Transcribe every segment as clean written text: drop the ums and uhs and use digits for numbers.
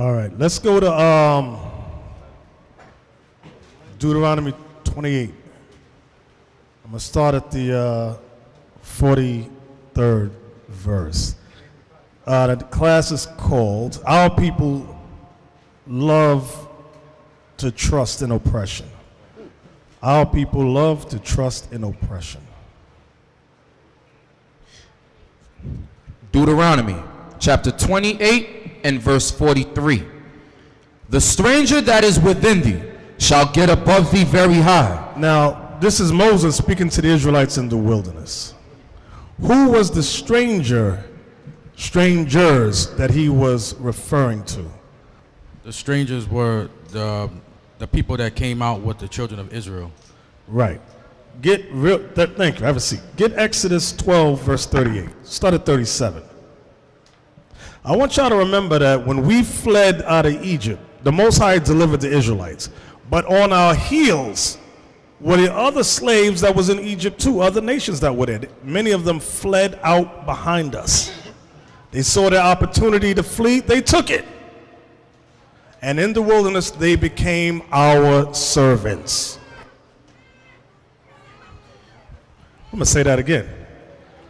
All right, let's go to Deuteronomy 28. I'm going to start at the 43rd verse. The class is called, Our People Love to Trust in Oppression. Our people love to trust in oppression. Deuteronomy chapter 28 and verse 43. The stranger that is within thee shall get above thee very high. Now, this is Moses speaking to the Israelites in the wilderness. Who was the strangers that he was referring to? The strangers were the people that came out with the children of Israel. Right. Thank you, have a seat. Get Exodus 12, verse 38. Start at 37. I want y'all to remember that when we fled out of Egypt, the Most High delivered the Israelites. But on our heels were the other slaves that was in Egypt too, other nations that were there. Many of them fled out behind us. They saw their opportunity to flee, they took it. And in the wilderness, they became our servants. I'm going to say that again.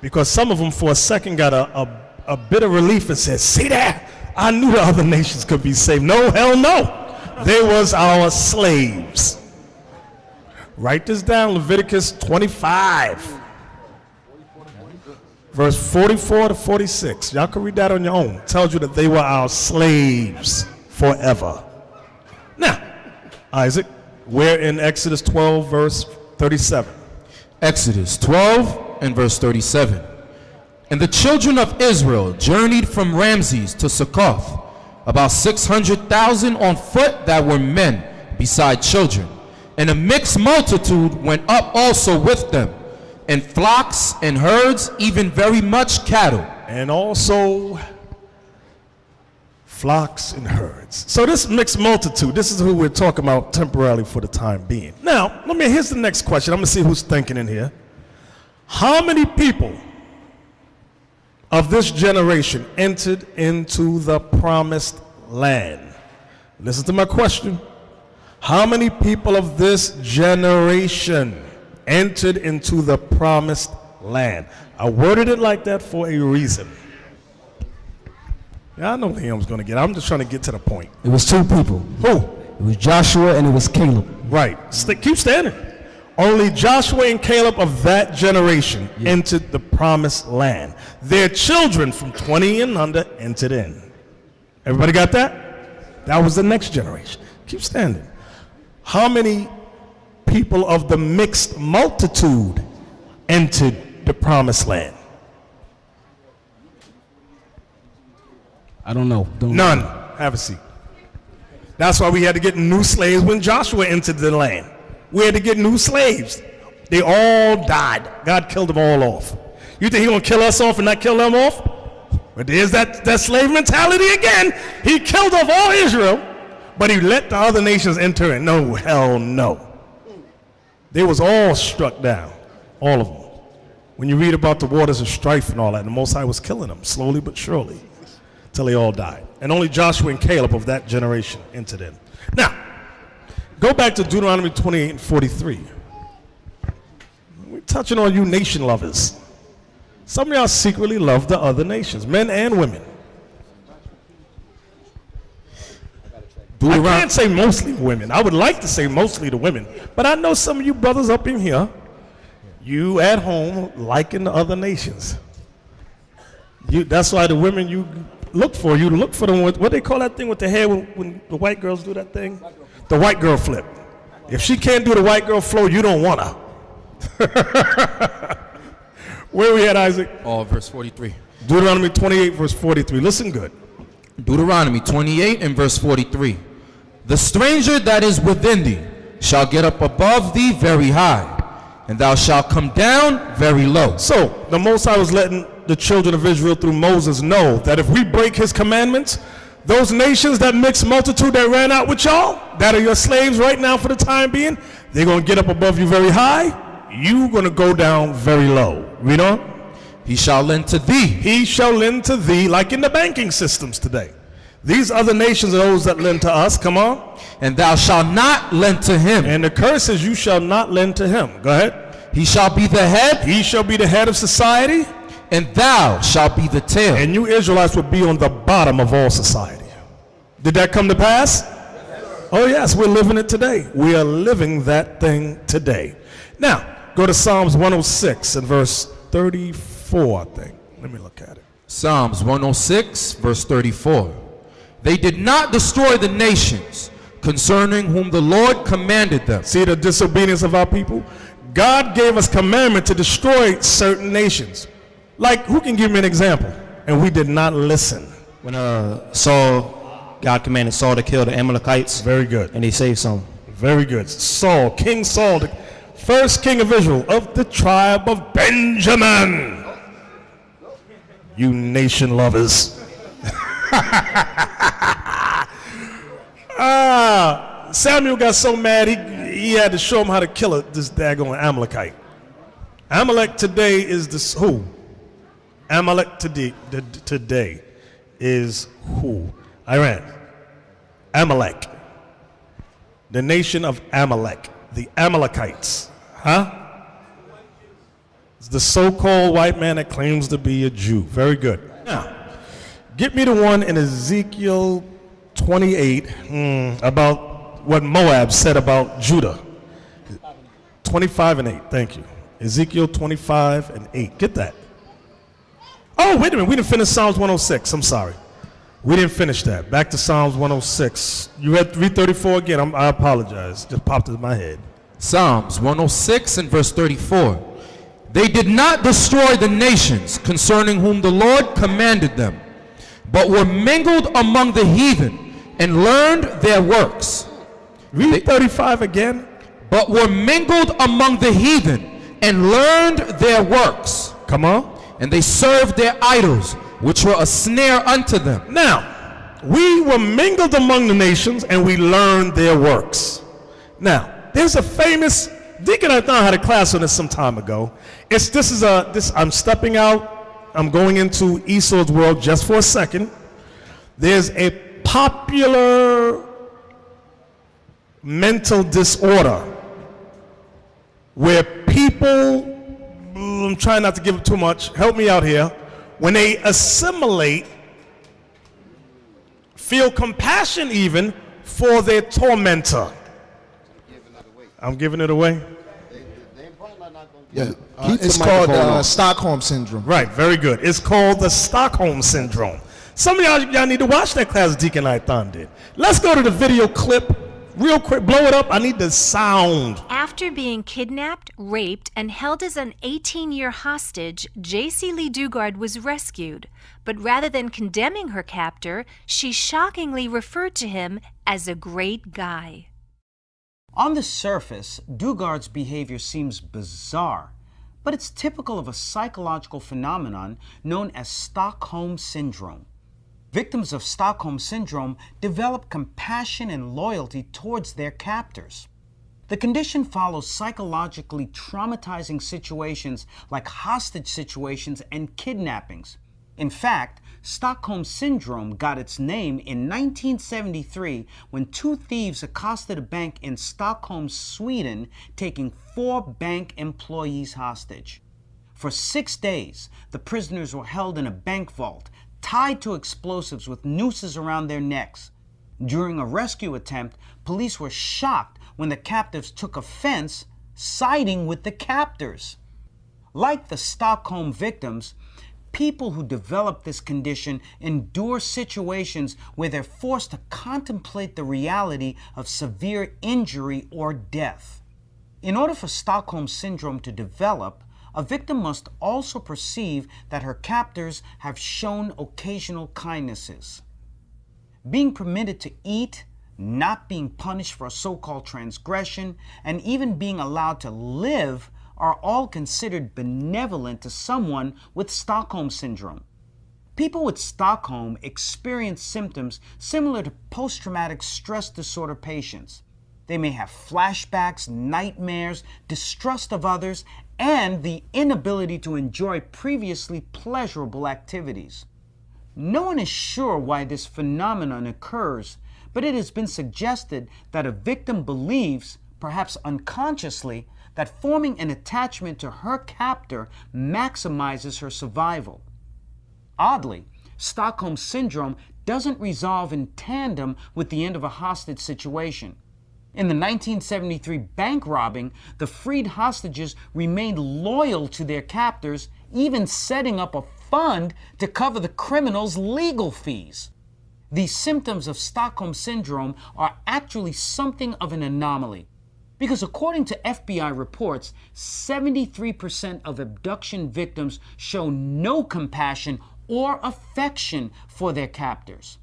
Because some of them for a second got a bit of relief and said, see that? I knew the other nations could be saved. No, hell no. They was our slaves. Write this down, Leviticus 25. Verse 44 to 46. Y'all can read that on your own. It tells you that they were our slaves forever. Now, Isaac, we're in Exodus 12, verse 37. Exodus 12 and verse 37. And the children of Israel journeyed from Ramses to Succoth, about 600,000 on foot that were men, beside children. And a mixed multitude went up also with them, and flocks and herds, even very much cattle. And also flocks and herds. So this mixed multitude, this is who we're talking about temporarily for the time being. Now, here's the next question. I'm going to see who's thinking in here. How many people of this generation entered into the promised land? Listen to my question. How many people of this generation entered into the promised land? I worded it like that for a reason. Yeah, I know Liam's going to get it. I'm just trying to get to the point. It was two people. Who? It was Joshua and it was Caleb. Right. Keep standing. Only Joshua and Caleb of that generation entered the promised land. Their children from 20 and under entered in. Everybody got that? That was the next generation. Keep standing. How many people of the mixed multitude entered the promised land? I don't know. None. Have a seat. That's why we had to get new slaves when Joshua entered the land. We had to get new slaves. They all died. God killed them all off. You think he's going to kill us off and not kill them off? But there's that slave mentality again. He killed off all Israel, but he let the other nations enter in. No, hell no. They was all struck down, all of them. When you read about the waters of strife and all that, the Most High was killing them slowly but surely till they all died. And only Joshua and Caleb of that generation entered in. Now, go back to Deuteronomy 28 and 43. We're touching on you nation lovers. Some of y'all secretly love the other nations, men and women. I can't say mostly women. I would like to say mostly the women. But I know some of you brothers up in here, you at home liking the other nations. That's why the women you look for them with, what they call that thing with the hair when the white girls do that thing? The white girl flip. If she can't do the white girl flow, you don't want her. Where we at, Isaac? Verse 43. Deuteronomy 28, verse 43. Listen good. Deuteronomy 28 and verse 43. The stranger that is within thee shall get up above thee very high, and thou shalt come down very low. So the Most High was letting the children of Israel through Moses know that if we break his commandments, those nations, that mixed multitude that ran out with y'all, that are your slaves right now for the time being, they're going to get up above you very high. You're going to go down very low. Read on. He shall lend to thee. He shall lend to thee, like in the banking systems today. These other nations are those that lend to us. Come on. And thou shalt not lend to him. And the curse is you shall not lend to him. Go ahead. He shall be the head, He shall be the head of society, and thou shalt be the tail. and you Israelites will be on the bottom of all society. Did that come to pass? Oh yes, we're living it today. We are living that thing today. Now, go to Psalms 106 and verse 34, I think. Let me look at it. Psalms 106, verse 34. They did not destroy the nations concerning whom the Lord commanded them. See the disobedience of our people? God gave us commandment to destroy certain nations. Like, who can give me an example? And we did not listen. When Saul, God commanded Saul to kill the Amalekites, Very good. and he saved some. Very good. Saul, King Saul, the first king of Israel, of the tribe of Benjamin. You nation lovers. Samuel got so mad he had to show him how to kill this daggone Amalekite. Amalek today is this who? Amalek today is who? Iran. Amalek. The nation of Amalek. The Amalekites. Huh? It's the so-called white man that claims to be a Jew. Very good. Now, get me the one in Ezekiel 28 about what Moab said about Judah. 25 and 8. Thank you. Ezekiel 25 and 8. Get that. Oh, wait a minute. We didn't finish Psalms 106. I'm sorry. We didn't finish that. Back to Psalms 106. You read 334 again. I apologize. Just popped into my head. Psalms 106 and verse 34. They did not destroy the nations concerning whom the Lord commanded them, but were mingled among the heathen and learned their works. Read 35 again. But were mingled among the heathen and learned their works. Come on. And they served their idols, which were a snare unto them. Now, we were mingled among the nations and we learned their works. Now, there's a famous, Deacon I thought had a class on this some time ago. I'm stepping out, I'm going into Esau's world just for a second. There's a popular mental disorder where people, I'm trying not to give it too much, help me out here, when they assimilate, feel compassion even for their tormentor. I'm giving it away? Yeah, it's called Stockholm Syndrome. Right, very good. It's called the Stockholm Syndrome. Some of y'all need to watch that class Deacon Ithon did. Let's go to the video clip real quick. Blow it up. I need the sound. After being kidnapped, raped, and held as an 18-year hostage, J.C. Lee Dugard was rescued. But rather than condemning her captor, she shockingly referred to him as a great guy. On the surface, Dugard's behavior seems bizarre, but it's typical of a psychological phenomenon known as Stockholm Syndrome. Victims of Stockholm Syndrome develop compassion and loyalty towards their captors. The condition follows psychologically traumatizing situations like hostage situations and kidnappings. In fact, Stockholm Syndrome got its name in 1973 when two thieves accosted a bank in Stockholm, Sweden, taking 4 bank employees hostage. For 6 days, the prisoners were held in a bank vault, tied to explosives with nooses around their necks. During a rescue attempt, police were shocked when the captives took offense, siding with the captors. Like the Stockholm victims, people who develop this condition endure situations where they're forced to contemplate the reality of severe injury or death. In order for Stockholm Syndrome to develop, a victim must also perceive that her captors have shown occasional kindnesses. Being permitted to eat, not being punished for a so-called transgression, and even being allowed to live are all considered benevolent to someone with Stockholm Syndrome. People with Stockholm experience symptoms similar to post-traumatic stress disorder patients. They may have flashbacks, nightmares, distrust of others, and the inability to enjoy previously pleasurable activities. No one is sure why this phenomenon occurs, but it has been suggested that a victim believes, perhaps unconsciously, that forming an attachment to her captor maximizes her survival. Oddly, Stockholm Syndrome doesn't resolve in tandem with the end of a hostage situation. In the 1973 bank robbing, the freed hostages remained loyal to their captors, even setting up a fund to cover the criminals' legal fees. These symptoms of Stockholm Syndrome are actually something of an anomaly, because according to FBI reports, 73% of abduction victims show no compassion or affection for their captors.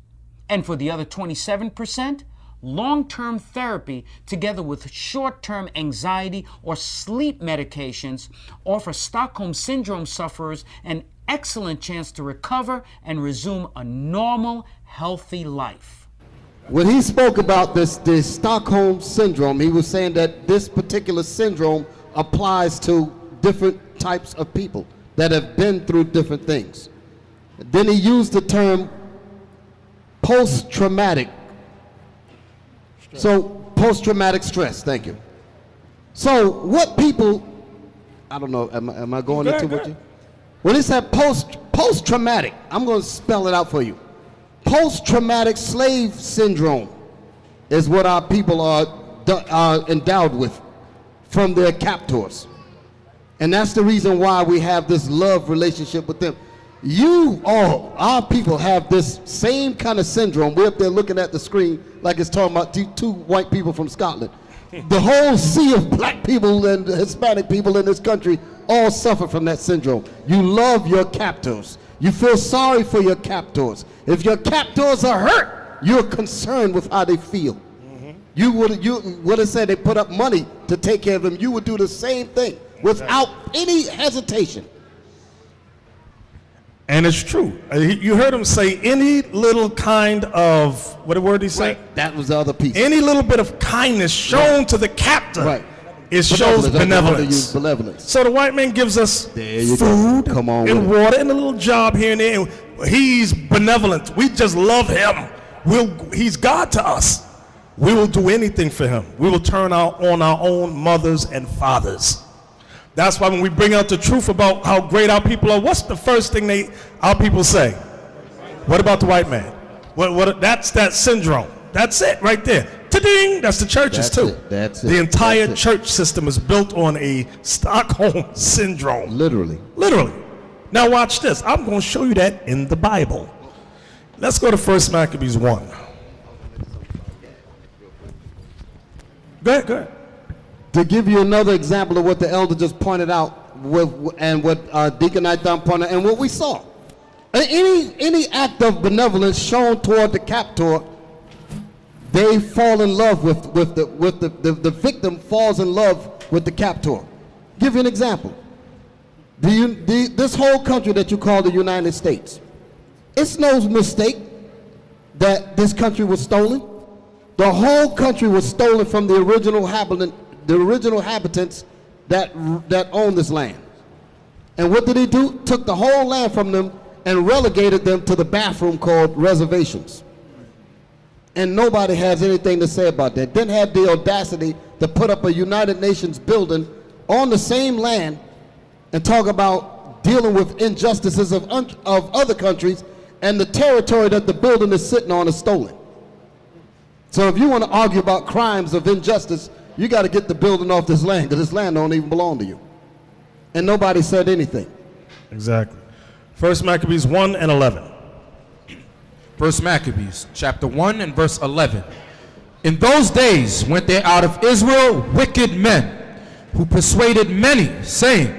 And for the other 27%, long-term therapy together with short-term anxiety or sleep medications offer Stockholm Syndrome sufferers an excellent chance to recover and resume a normal, healthy life. When he spoke about the Stockholm Syndrome, he was saying that this particular syndrome applies to different types of people that have been through different things. Then he used the term post-traumatic. So, post-traumatic stress, thank you. So, what people, I don't know, am I going into what you? When he said post-traumatic, I'm going to spell it out for you. Post-traumatic slave syndrome is what our people are endowed with from their captors. And that's the reason why we have this love relationship with them. Our people have this same kind of syndrome. We're up there looking at the screen like it's talking about two white people from Scotland. The whole sea of black people and Hispanic people in this country all suffer from that syndrome. You love your captors. You feel sorry for your captors. If your captors are hurt, you're concerned with how they feel. Mm-hmm. You would have said they put up money to take care of them. You would do the same thing without any hesitation. And it's true. You heard him say any little kind of, what the word he said? Right. That was the other piece. Any little bit of kindness shown to the captor, right. It shows benevolence. So the white man gives us food and water and a little job here and there. And he's benevolent. We just love him. He's God to us. We will do anything for him. We will turn on our own mothers and fathers. That's why when we bring out the truth about how great our people are, what's the first thing our people say? What about the white man? That's that syndrome. That's it right there. Ta-ding! That's the churches too. That's it. The entire church system is built on a Stockholm Syndrome. Literally. Now watch this. I'm going to show you that in the Bible. Let's go to 1 Maccabees 1. Go ahead. To give you another example of what the elder just pointed out, and what Deacon Nathan pointed out, and what we saw. Any act of benevolence shown toward the captor, they fall in love with the victim falls in love with the captor. Give you an example. This whole country that you call the United States, it's no mistake that this country was stolen. The whole country was stolen from the original inhabitants that owned this land. And what did he do? Took the whole land from them and relegated them to the bathroom called reservations. And nobody has anything to say about that. Then had the audacity to put up a United Nations building on the same land and talk about dealing with injustices of other countries, and the territory that the building is sitting on is stolen. So if you want to argue about crimes of injustice, you got to get the building off this land, because this land don't even belong to you. And nobody said anything. Exactly. 1 Maccabees 1 and 11. 1 Maccabees chapter 1 and verse 11. In those days went there out of Israel wicked men, who persuaded many, saying,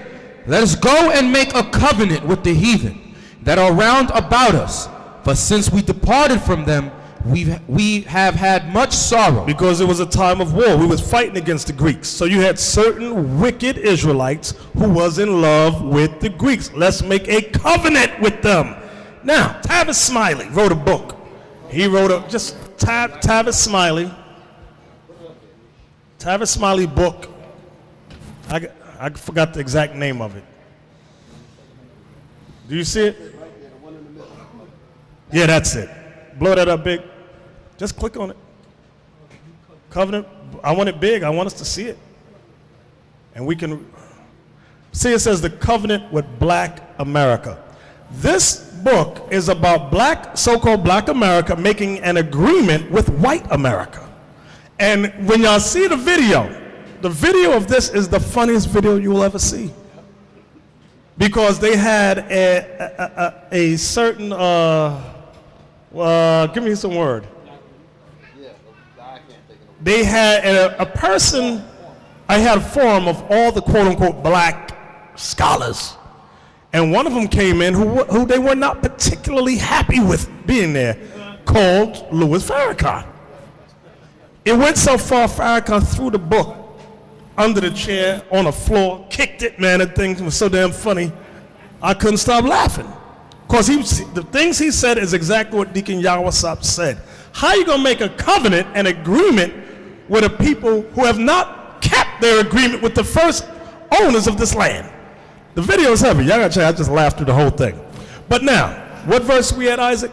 let us go and make a covenant with the heathen that are round about us. For since we departed from them, we have had much sorrow. Because it was a time of war. We was fighting against the Greeks. So you had certain wicked Israelites who was in love with the Greeks. Let's make a covenant with them. Now, Tavis Smiley wrote a book. He wrote Tavis Smiley book. I forgot the exact name of it. Do you see it? Yeah, that's it. Blow that up big. Just click on it. Covenant. I want it big. I want us to see it. And we can see it says the covenant with Black America. This book is about so-called Black America making an agreement with white America. And when y'all see the video of this is the funniest video you will ever see. Because they had a certain, give me some word. They had a person, I had a forum of all the quote-unquote black scholars. And one of them came in who they were not particularly happy with being there, called Louis Farrakhan. It went so far, Farrakhan threw the book under the chair, on the floor, kicked it, man. That thing was so damn funny, I couldn't stop laughing. Because the things he said is exactly what Deacon Yawasop said. How you gonna make a covenant, an agreement with a people who have not kept their agreement with the first owners of this land? The video is heavy. Y'all gotta check. I just laughed through the whole thing. But now, what verse we at, Isaac?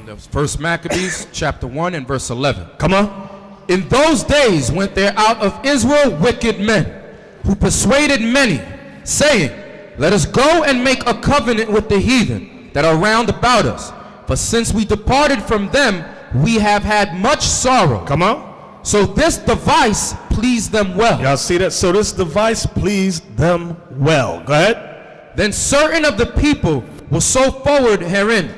That was 1 Maccabees chapter 1 and verse 11. Come on. In those days went there out of Israel wicked men, who persuaded many, saying, let us go and make a covenant with the heathen that are round about us. For since we departed from them, we have had much sorrow. Come on. So this device pleased them well. Y'all see that? So this device pleased them well. Go ahead. Then certain of the people were so forward herein,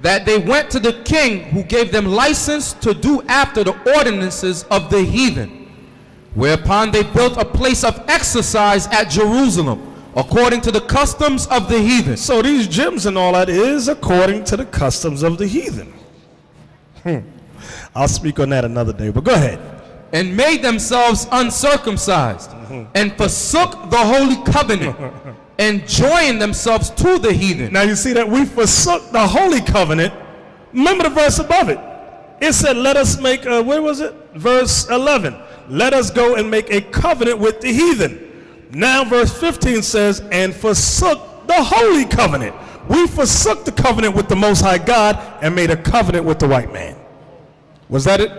that they went to the king, who gave them license to do after the ordinances of the heathen. Whereupon they built a place of exercise at Jerusalem, according to the customs of the heathen. So these gyms and all that is according to the customs of the heathen. I'll speak on that another day, but go ahead. And made themselves uncircumcised, and forsook the holy covenant, and joined themselves to the heathen. Now you see that we forsook the holy covenant. Remember the verse above it. It said, let us make, where was it? Verse 11. Let us go and make a covenant with the heathen. Now verse 15 says, and forsook the holy covenant. We forsook the covenant with the Most High God and made a covenant with the white man. Was that it,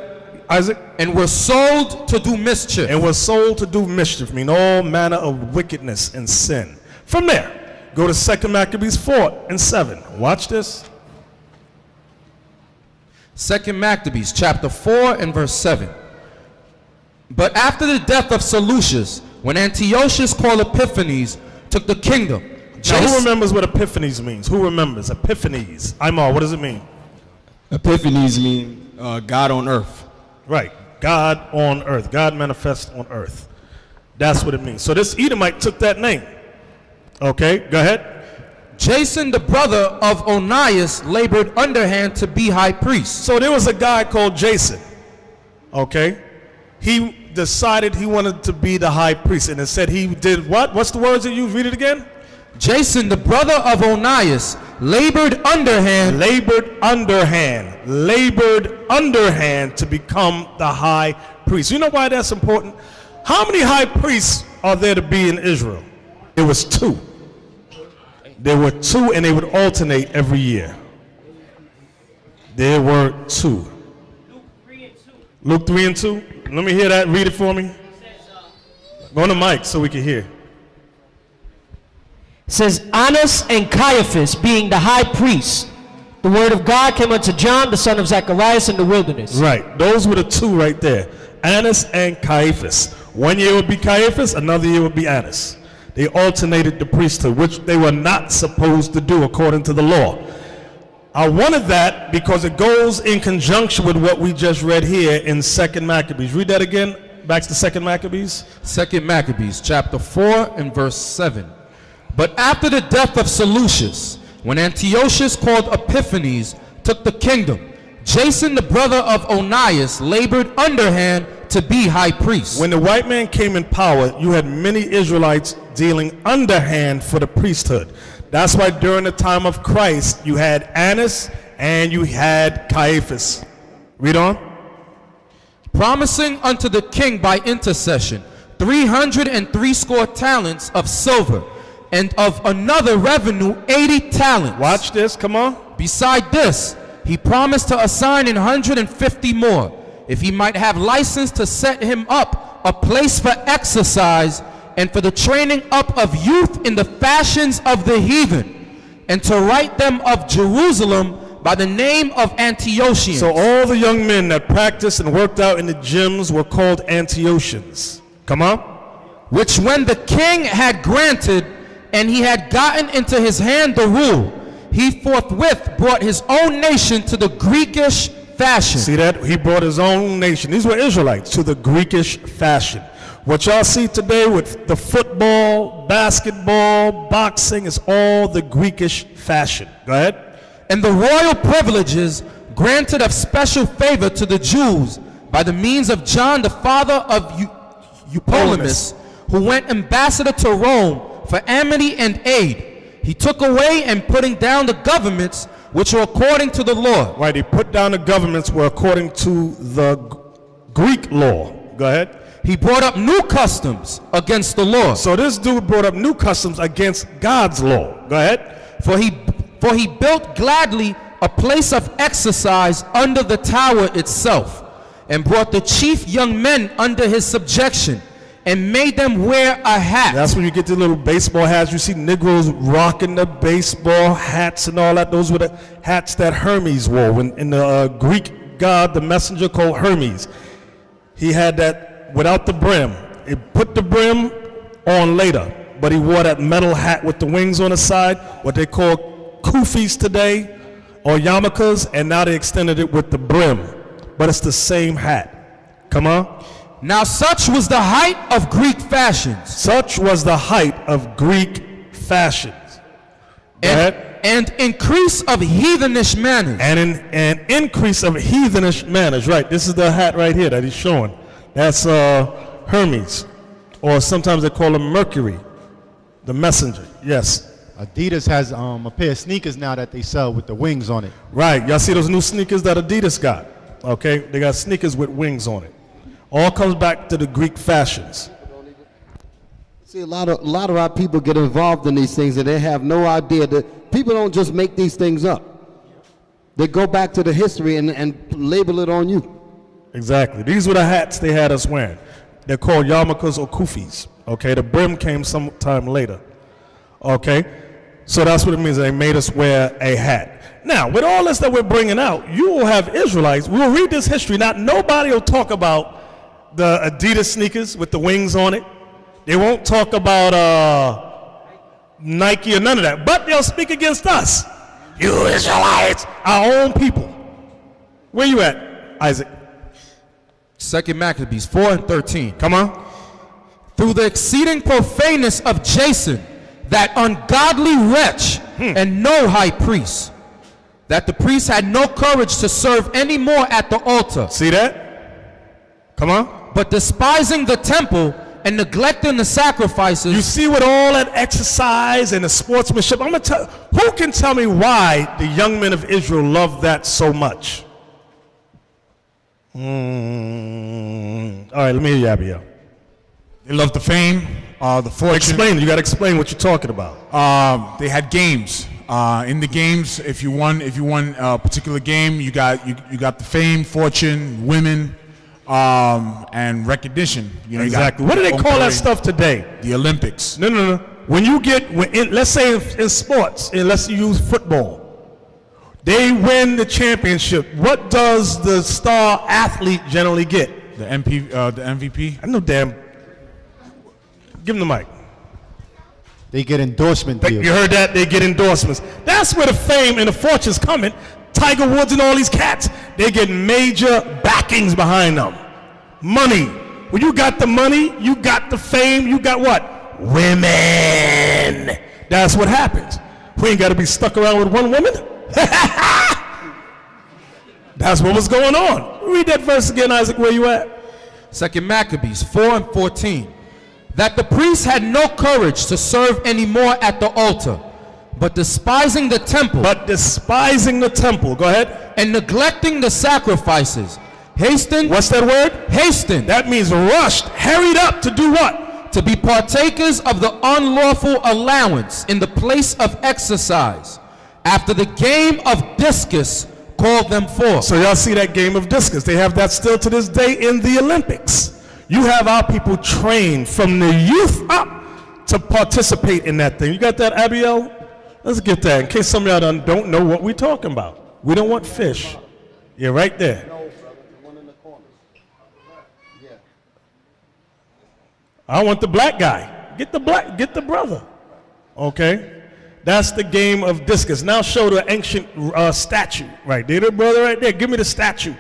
Isaac? And were sold to do mischief. And were sold to do mischief, mean all manner of wickedness and sin. From there, go to 2 Maccabees 4 and 7. Watch this. 2 Maccabees chapter 4 and verse 7. But after the death of Seleucus, when Antiochus called Epiphanes took the kingdom. Now, who remembers what Epiphanes means? Who remembers? Epiphanes. Imar, what does it mean? Epiphanies mean God on earth. Right. God on earth. God manifest on earth. That's what it means. So this Edomite took that name. Okay, go ahead. Jason, the brother of Onias, labored underhand to be high priest. So there was a guy called Jason. Okay. He decided he wanted to be the high priest, and it said he did what? What's the words that you read it again? Jason, the brother of Onias, labored underhand to become the high priest. You know why that's important? How many high priests are there to be in Israel? It was 2. There were 2, and they would alternate every year. There were 2. Luke 3 and 2. Let me hear that. Read it for me. Go on the mic so we can hear. It says, Annas and Caiaphas being the high priests, the word of God came unto John, the son of Zacharias, in the wilderness. Right. Those were the 2 right there. Annas and Caiaphas. 1 year would be Caiaphas, another year would be Annas. They alternated the priesthood, which they were not supposed to do according to the law. I wanted that because it goes in conjunction with what we just read here in 2 Maccabees. Read that again. Back to 2 Maccabees. 2 Maccabees chapter 4 and verse 7. But after the death of Seleucus, when Antiochus called Epiphanes took the kingdom, Jason, the brother of Onias, labored underhand to be high priest. When the white man came in power, you had many Israelites dealing underhand for the priesthood. That's why during the time of Christ, you had Annas and you had Caiaphas. Read on. Promising unto the king by intercession 360 talents of silver, and of another revenue 80 talents. Watch this, come on. Beside this, he promised to assign 150 more, if he might have license to set him up a place for exercise and for the training up of youth in the fashions of the heathen, and to write them of Jerusalem by the name of Antiochians. So all the young men that practiced and worked out in the gyms were called Antiochians. Come on. Which when the king had granted, and he had gotten into his hand the rule, he forthwith brought his own nation to the Greekish fashion. See that? He brought his own nation. These were Israelites to the Greekish fashion. What y'all see today with the football, basketball, boxing is all the Greekish fashion. Go ahead. And the royal privileges granted of special favor to the Jews by the means of John, the father of Eupolemus, who went ambassador to Rome for amity and aid. He took away and putting down the governments which were according to the law. Right, he put down the governments were according to the Greek law. Go ahead. He brought up new customs against the law. So this dude brought up new customs against God's law. Go ahead. For he built gladly a place of exercise under the tower itself, and brought the chief young men under his subjection, and made them wear a hat. That's when you get the little baseball hats. You see Negroes rocking the baseball hats and all that. Those were the hats that Hermes wore. When in the Greek god, the messenger called Hermes, he had that without the brim. He put the brim on later, but he wore that metal hat with the wings on the side, what they call kufis today, or yarmulkes, and now they extended it with the brim. But it's the same hat. Come on. Now such was the height of Greek fashions. Such was the height of Greek fashions. And increase of heathenish manners. And an increase of heathenish manners. Right, this is the hat right here that he's showing. That's Hermes. Or sometimes they call him Mercury, the messenger. Yes. Adidas has a pair of sneakers now that they sell with the wings on it. Right, y'all see those new sneakers that Adidas got? Okay, they got sneakers with wings on it. All comes back to the Greek fashions. See, a lot of our people get involved in these things and they have no idea that people don't just make these things up. They go back to the history and label it on you. Exactly. These were the hats they had us wearing. They're called yarmulkes or kufis. Okay, the brim came sometime later. Okay, so that's what it means. They made us wear a hat. Now, with all this that we're bringing out, you will have Israelites. We will read this history. Not nobody will talk about the Adidas sneakers with the wings on it. They won't talk about Nike or none of that. But they'll speak against us. You Israelites, our own people. Where you at, Isaac? 2 Maccabees 4:13. Come on. Through the exceeding profaneness of Jason, that ungodly wretch, and no high priest, that the priest had no courage to serve any more at the altar. See that? Come on. But despising the temple and neglecting the sacrifices. You see, with all that exercise and the sportsmanship, I'm gonna tell. Who can tell me why the young men of Israel loved that so much? All right, let me hear you, Abiel. They loved the fame, the fortune. Explain. You got to explain what you're talking about. They had games. In the games, if you won a particular game, you got the fame, fortune, women, and recognition. You know, exactly. What do they call that stuff today? The Olympics. No. When you get, let's say in sports, and let's use football, they win the championship. What does the star athlete generally get? The MVP. I know damn. Give them the mic. They get endorsement deals. You heard that? They get endorsements. That's where the fame and the fortune's coming. Tiger Woods and all these cats, they get major backings behind them. Money. When you got the money, you got the fame, you got what? Women. That's what happens. We ain't got to be stuck around with one woman. That's what was going on. Read that verse again, Isaac, where you at? 2 Maccabees 4:14. That the priests had no courage to serve any more at the altar, but despising the temple. Go ahead. And neglecting the sacrifices. Hastened. What's that word? Hastened. That means rushed, hurried up to do what? to be partakers of the unlawful allowance in the place of exercise. After the game of Discus called them forth. So y'all see that game of discus. They have that still to this day in the Olympics. You have our people trained from the youth up to participate in that thing. You got that, Abiel? Let's get that in case some of y'all don't know what we're talking about. We don't want fish. Yeah, right there. I want the black guy. Get the brother. Okay? That's the game of discus. Now show the ancient statue. Right there, the brother right there. Give me the statue.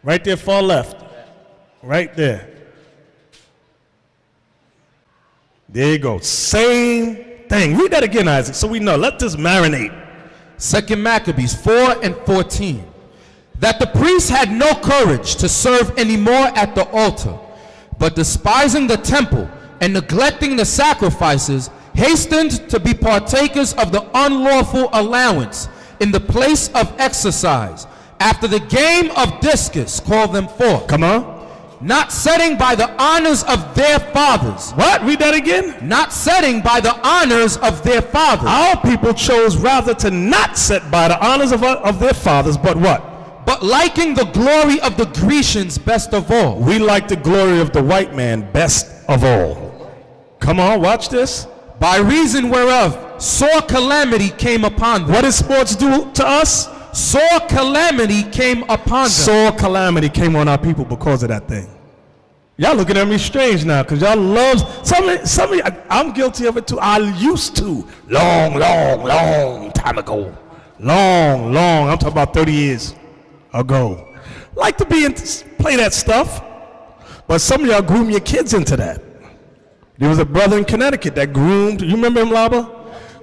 Right there, far left. Right there. There you go. Same thing. Read that again, Isaac, so we know. Let this marinate. 2 Maccabees 4:14. That the priests had no courage to serve anymore at the altar, but despising the temple and neglecting the sacrifices, hastened to be partakers of the unlawful allowance in the place of exercise. After the game of discus called them forth. Come on. Not setting by the honors of their fathers. What? Read that again. Not setting by the honors of their fathers. Our people chose rather to not set by the honors of their fathers, but what? But liking the glory of the Grecians best of all. We like the glory of the white man best of all. Come on, watch this. By reason whereof sore calamity came upon them. What does sports do to us? Sore calamity came upon them. Sore calamity came on our people because of that thing. Y'all looking at me strange now because y'all love some of you, I'm guilty of it too. I used to long time ago. Long, I'm talking about 30 years ago. Like to play that stuff. But some of y'all groom your kids into that. There was a brother in Connecticut that groomed, you remember him, Laba?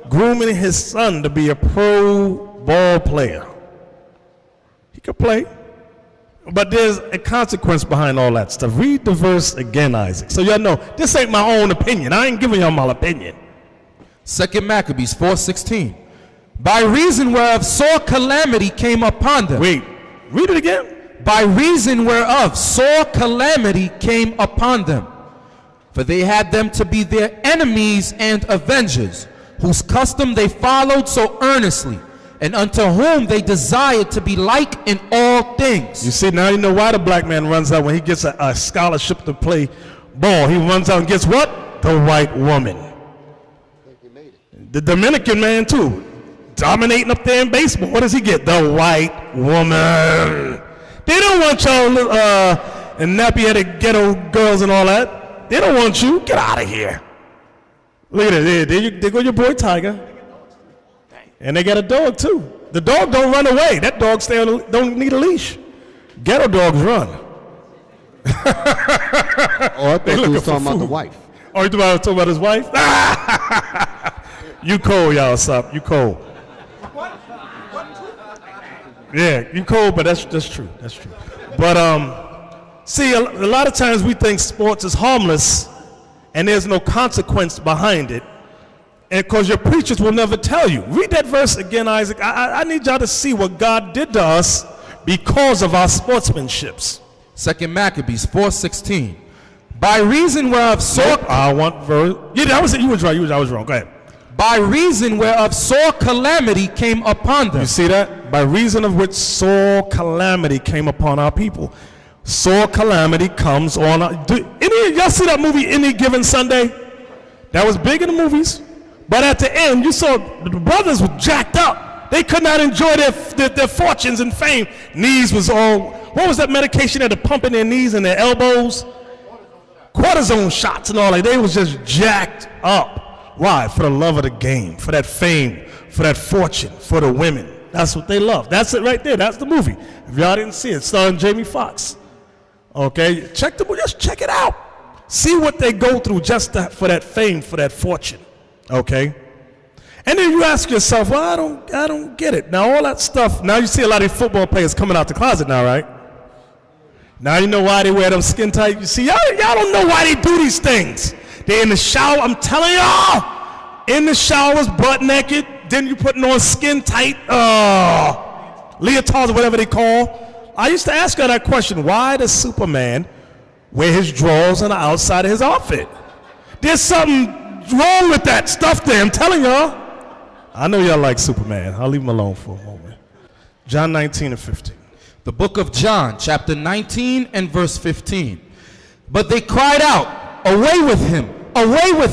Grooming his son to be a pro ball player. He could play, but there's a consequence behind all that stuff. Read the verse again, Isaac, so y'all know this ain't my own opinion. I ain't giving y'all my opinion. 2 Maccabees 4:16. By reason whereof sore calamity came upon them. Wait, read it again. By reason whereof sore calamity came upon them. For they had them to be their enemies and avengers, whose custom they followed so earnestly, and unto whom they desired to be like in all things. You see, now you know why the black man runs out when he gets a scholarship to play ball. He runs out and gets what? The white woman. The Dominican man too, dominating up there in baseball. What does he get? The white woman. They don't want y'all and nappy-headed ghetto girls and all that. They don't want you. Get out of here. Look at it. There go your boy Tiger. And they got a dog too. The dog don't run away. That dog don't need a leash. Ghetto dogs run. Oh, I thought you was talking about the wife. Oh, you talking about his wife? You cold, y'all, sup? You cold. Yeah, you cold, but that's true. That's true. But see, a lot of times we think sports is harmless, and there's no consequence behind it. And because your preachers will never tell you. Read that verse again, Isaac. I need y'all to see what God did to us because of our sportsmanships. 2 Maccabees 4:16. By reason whereof sore... I want verse... Yeah, that was it. You was right. I was wrong. Go ahead. By reason whereof sore calamity came upon them. You see that? By reason of which sore calamity came upon our people. Sore calamity comes on... y'all see that movie, Any Given Sunday? That was big in the movies. But at the end, you saw the brothers were jacked up. They could not enjoy their fortunes and fame. Knees was all... What was that medication that to pump in their knees and their elbows? Cortisone shots and all that. They was just jacked up. Why? For the love of the game, for that fame, for that fortune, for the women. That's what they love. That's it right there. That's the movie. If y'all didn't see it, starring Jamie Foxx. Okay, just check it out. See what they go through just for that fame, for that fortune. Okay, and then you ask yourself, well, I don't get it. Now all that stuff. Now you see a lot of football players coming out the closet now, right? Now you know why they wear them skin tight. You see, y'all don't know why they do these things. They in the shower, I'm telling y'all, in the showers, butt naked, then you putting on skin tight leotards or whatever they call. I used to ask her that question, why does Superman wear his drawers on the outside of his outfit? There's something wrong with that stuff there. I'm telling y'all. I know y'all like Superman. I'll leave him alone for a moment. John 19 and 15. The book of John, chapter 19 and verse 15. But they cried out, away with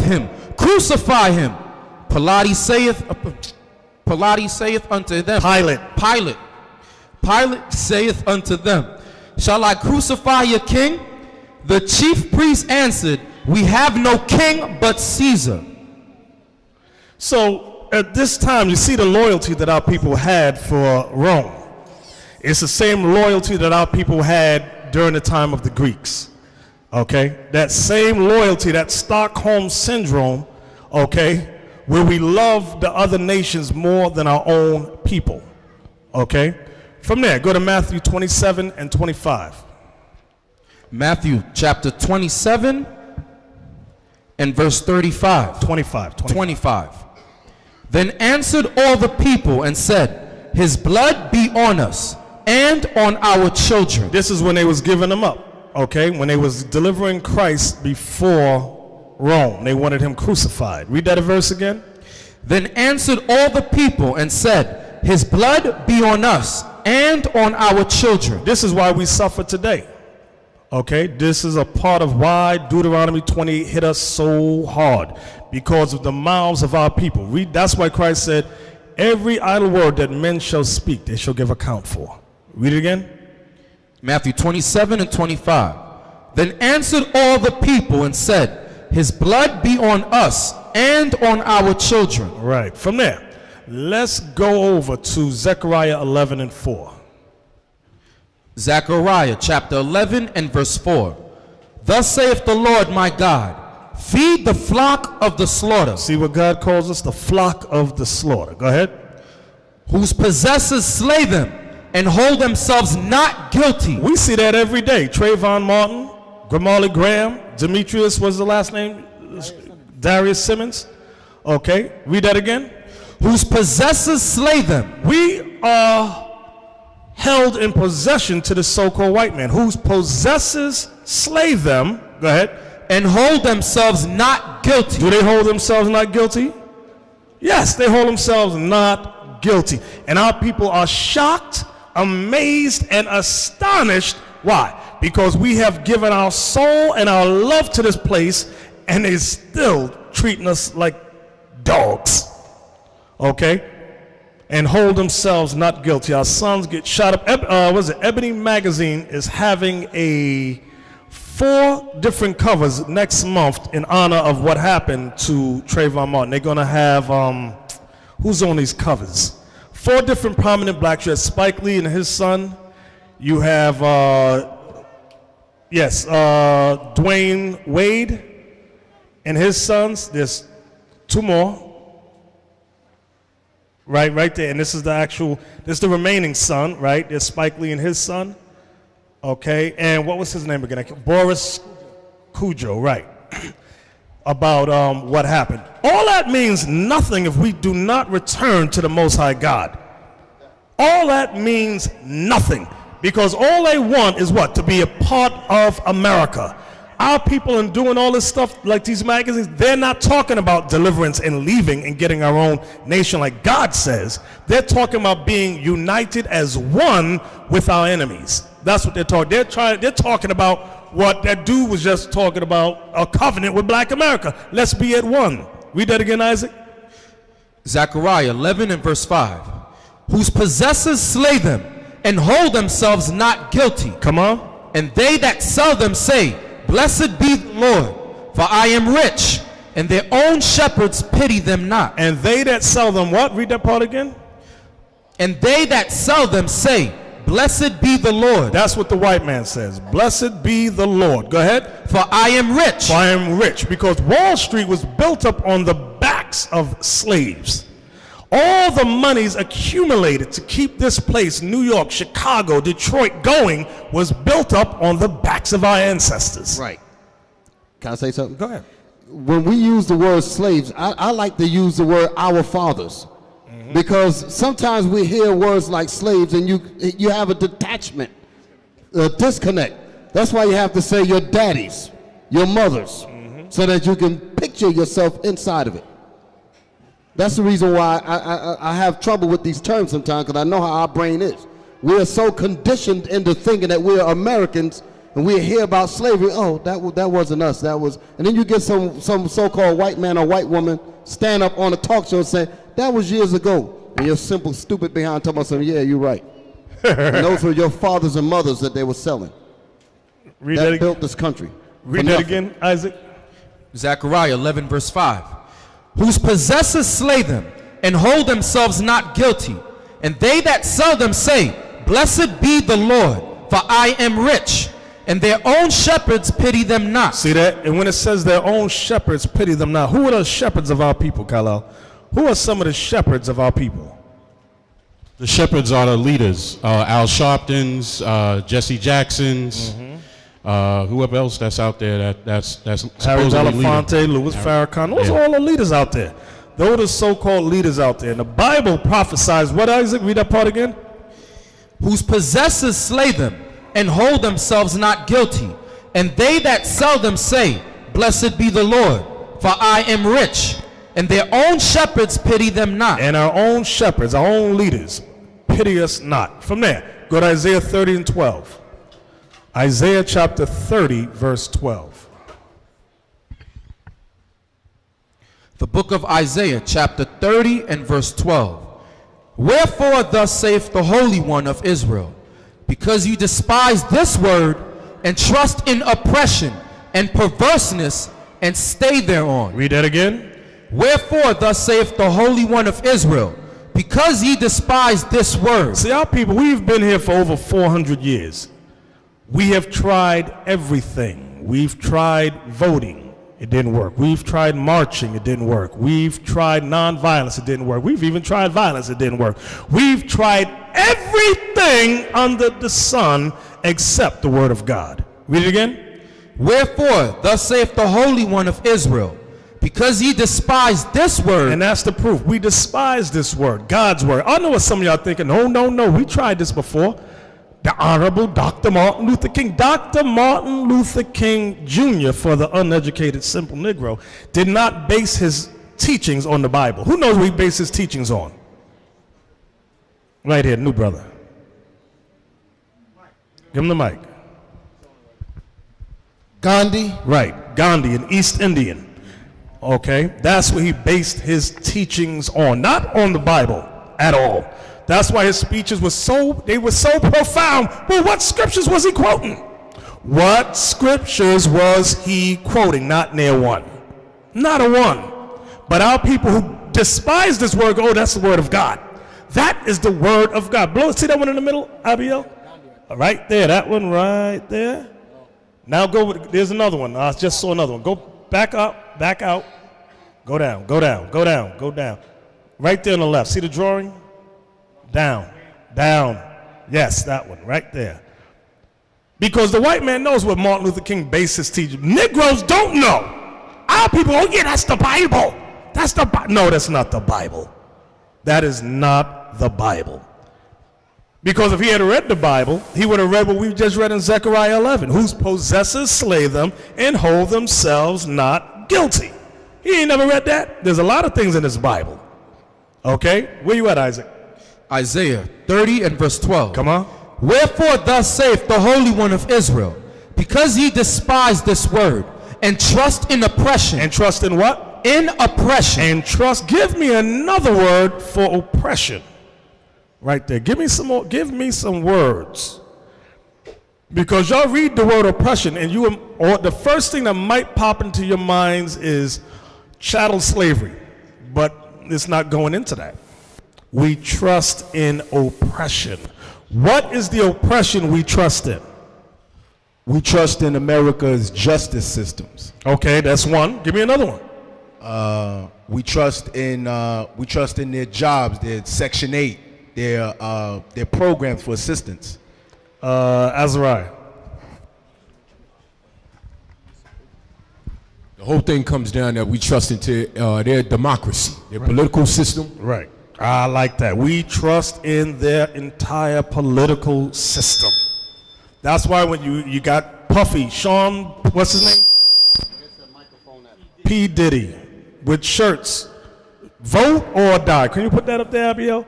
him, crucify him. Pilate saith unto them. Pilate saith unto them, shall I crucify your king? The chief priests answered, we have no king but Caesar. So at this time, you see the loyalty that our people had for Rome. It's the same loyalty that our people had during the time of the Greeks. Okay? That same loyalty, that Stockholm Syndrome, okay, where we love the other nations more than our own people. Okay? From there, go to Matthew 27 and 25. Matthew chapter 27 and verse 35. 25. Then answered all the people and said, his blood be on us and on our children. This is when they was giving him up, okay? When they was delivering Christ before Rome. They wanted him crucified. Read that verse again. Then answered all the people and said, his blood be on us and on our children. This is why we suffer today. Okay, this is a part of why Deuteronomy 28 hit us so hard, because of the mouths of our people. That's why Christ said, every idle word that men shall speak, they shall give account for. Read it again. Matthew 27 and 25. Then answered all the people and said, his blood be on us and on our children. Right, from there, let's go over to Zechariah 11 and 4. Zechariah chapter 11 and verse 4. Thus saith the Lord my God, feed the flock of the slaughter. See what God calls us? The flock of the slaughter. Go ahead. Whose possessors slay them and hold themselves not guilty. We see that every day. Trayvon Martin, Grimaldi Graham, Demetrius was the last name? Darius Simmons. Okay, read that again. Whose possessors slay them. We are held in possession to the so-called white man, whose possessors slay them. Go ahead. And hold themselves not guilty. Do they hold themselves not guilty? Yes, they hold themselves not guilty. And our people are shocked, amazed, and astonished. Why? Because we have given our soul and our love to this place, and they're still treating us like dogs. Okay? And hold themselves not guilty. Our sons get shot up. Ebony Magazine is having 4 different covers next month in honor of what happened to Trayvon Martin. They're going to have, who's on these covers? 4 different prominent blacks. You have Spike Lee and his son. You have, Dwayne Wade and his sons. There's 2 more. Right there. And this is the remaining son, right? There's Spike Lee and his son. Okay. And what was his name again? Boris Cujo, right. About what happened. All that means nothing if we do not return to the Most High God. All that means nothing. Because all they want is what? To be a part of America. Our people in doing all this stuff like these magazines, they're not talking about deliverance and leaving and getting our own nation like God says. They're talking about being united as one with our enemies. That's what they're talking. They're talking about what that dude was just talking about, a covenant with black America. Let's be at one. Read that again, Isaac. Zechariah 11 and verse 5. Whose possessors slay them and hold themselves not guilty. Come on. And they that sell them say, blessed be the Lord, for I am rich, and their own shepherds pity them not. And they that sell them what? Read that part again. And they that sell them say, blessed be the Lord. That's what the white man says. Blessed be the Lord. Go ahead. For I am rich. For I am rich. Because Wall Street was built up on the backs of slaves. All the monies accumulated to keep this place, New York, Chicago, Detroit, going, was built up on the backs of our ancestors. Right. Can I say something? Go ahead. When we use the word slaves, I like to use the word our fathers. Because sometimes we hear words like slaves and you have a detachment, a disconnect. That's why you have to say your daddies, your mothers, so that you can picture yourself inside of it. That's the reason why I have trouble with these terms sometimes, because I know how our brain is. We are so conditioned into thinking that we're Americans, and we hear about slavery. Oh, that wasn't us. That was, and then you get some so-called white man or white woman stand up on a talk show and say that was years ago, and you're simple, stupid behind talking about something. Yeah, you're right. And those were your fathers and mothers that they were selling. Read that built this country. Read that again, Isaac. Zechariah 11 verse 5. Whose possessors slay them and hold themselves not guilty, and they that sell them say, Blessed be the Lord, for I am rich, and their own shepherds pity them not. See that? And when it says their own shepherds pity them not, who are the shepherds of our people, Khalil? Who are some of the shepherds of our people? The shepherds are the leaders. Al Sharpton's, Jesse Jackson's, whoever else that's out there that's Harry Belafonte, leading. Louis Farrakhan. Those are all the leaders out there. Those are the so-called leaders out there. And the Bible prophesies, what, Isaac? Read that part again. Whose possessors slay them and hold themselves not guilty, and they that sell them say, Blessed be the Lord, for I am rich, and their own shepherds pity them not. And our own shepherds, our own leaders, pity us not. From there, go to Isaiah 30 and 12. Isaiah chapter 30, verse 12. The book of Isaiah, chapter 30 and verse 12. Wherefore thus saith the Holy One of Israel, because you despise this word, and trust in oppression and perverseness, and stay thereon. Read that again. Wherefore thus saith the Holy One of Israel, because ye despise this word. See, our people, we've been here for over 400 years. We have tried everything. We've tried voting. It didn't work. We've tried marching. It didn't work. We've tried nonviolence. It didn't work. We've even tried violence. It didn't work. We've tried everything under the sun except the word of God. Read it again. Wherefore, thus saith the Holy One of Israel, because ye despise this word. And that's the proof. We despise this word, God's word. I know what some of y'all thinking. No. We tried this before. The Honorable Dr. Martin Luther King. Dr. Martin Luther King Jr., for the uneducated simple Negro, did not base his teachings on the Bible. Who knows what he based his teachings on? Right here, new brother. Give him the mic. Gandhi? Right, Gandhi, an East Indian. Okay, that's what he based his teachings on, not on the Bible at all. That's why his speeches were so profound. Well, what scriptures was he quoting? What scriptures was he quoting? Not near one. Not a one. But our people who despise this word go, oh, that's the word of God. That is the word of God. See that one in the middle, Abiel? Right there, that one right there. Now go, there's another one. I just saw another one. Go back up, back out. Go down, go down, go down, go down. Right there on the left. See the drawing? Down, down. Yes, that one right there. Because the white man knows what Martin Luther King based his teaching. Negroes don't know. Our people, oh yeah, that's the Bible. That's the Bible. No, that's not the Bible. That is not the Bible. Because if he had read the Bible, he would have read what we just read in Zechariah 11. Whose possessors slay them and hold themselves not guilty. He ain't never read that. There's a lot of things in this Bible. Okay, where you at, Isaac? Isaiah 30 and verse 12. Come on. Wherefore thus saith the Holy One of Israel, because ye despise this word, and trust in oppression. And trust in what? In oppression. And trust. Give me another word for oppression. Right there. Give me some more. Give me some words. Because y'all read the word oppression, and or the first thing that might pop into your minds is chattel slavery. But it's not going into that. We trust in oppression. What is the oppression we trust in? We trust in America's justice systems. Okay, that's one. Give me another one. We trust in their jobs, their Section 8, their programs for assistance. Azariah. The whole thing comes down that we trust into their democracy, their political system. Right. I like that. We trust in their entire political system. That's why when you got Puffy, Sean, what's his name? P. Diddy with shirts. Vote or die. Can you put that up there, Abiel?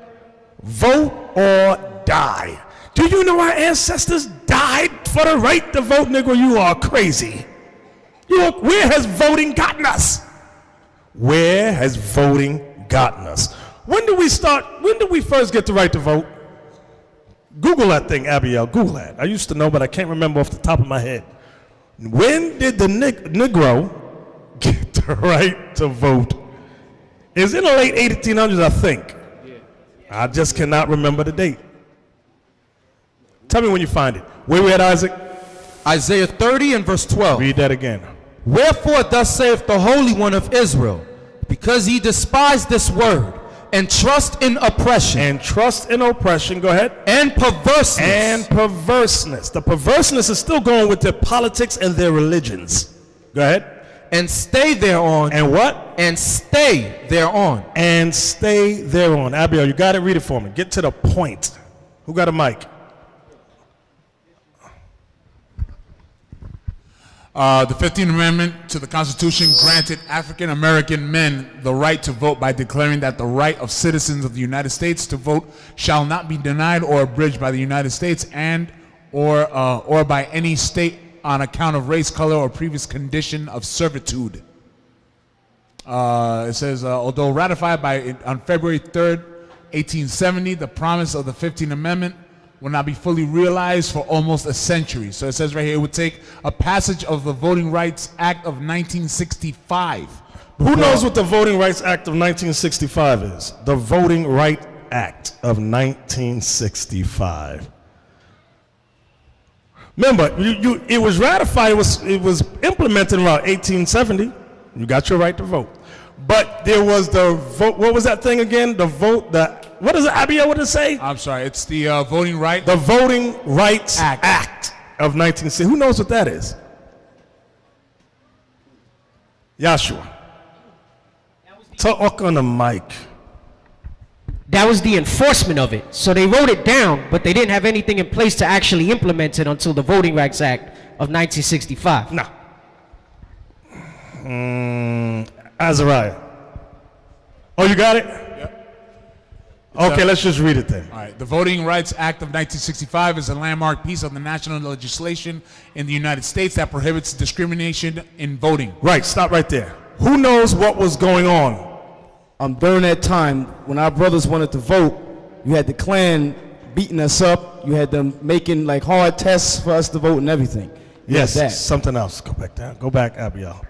Vote or die. Do you know our ancestors died for the right to vote, Negro? You are crazy. Where has voting gotten us? Where has voting gotten us? When did we first get the right to vote? Google that thing, Abiel. Google that. I used to know, but I can't remember off the top of my head. When did the Negro get the right to vote? It's in the late 1800s, I think. I just cannot remember the date. Tell me when you find it. Where we at, Isaac? Isaiah 30 and verse 12. Read that again. Wherefore thus saith the Holy One of Israel, because ye despise this word, and trust in oppression. And trust in oppression, go ahead. And perverseness. And perverseness. The perverseness is still going with their politics and their religions. Go ahead. And stay thereon. And what? And stay thereon. And stay thereon. Abiel, you got it? Read it for me. Get to the point. Who got a mic? The 15th Amendment to the Constitution granted African American men the right to vote by declaring that the right of citizens of the United States to vote shall not be denied or abridged by the United States and or by any state on account of race, color, or previous condition of servitude. It says, although ratified on February 3rd, 1870, the promise of the 15th Amendment will not be fully realized for almost a century. So it says right here, it would take a passage of the Voting Rights Act of 1965. Who knows what the Voting Rights Act of 1965 is? The Voting Rights Act of 1965. Remember, it was ratified, it was implemented around 1870. You got your right to vote. But there was the vote, what was that thing again? The vote, what is it, Abiel, what did it say? I'm sorry, it's the Voting Rights. The Voting Rights Act of 1960. Who knows what that is? Yahshua. Talk on the mic. That was the enforcement of it. So they wrote it down, but they didn't have anything in place to actually implement it until the Voting Rights Act of 1965. No. Azariah. Oh, you got it? Yep. Okay, let's just read it then. All right. The Voting Rights Act of 1965 is a landmark piece of the national legislation in the United States that prohibits discrimination in voting. Right, stop right there. Who knows what was going on? During that time, when our brothers wanted to vote, you had the Klan beating us up. You had them making like hard tests for us to vote and everything. Yes, that. something else. Go back down. Go back, Abiel.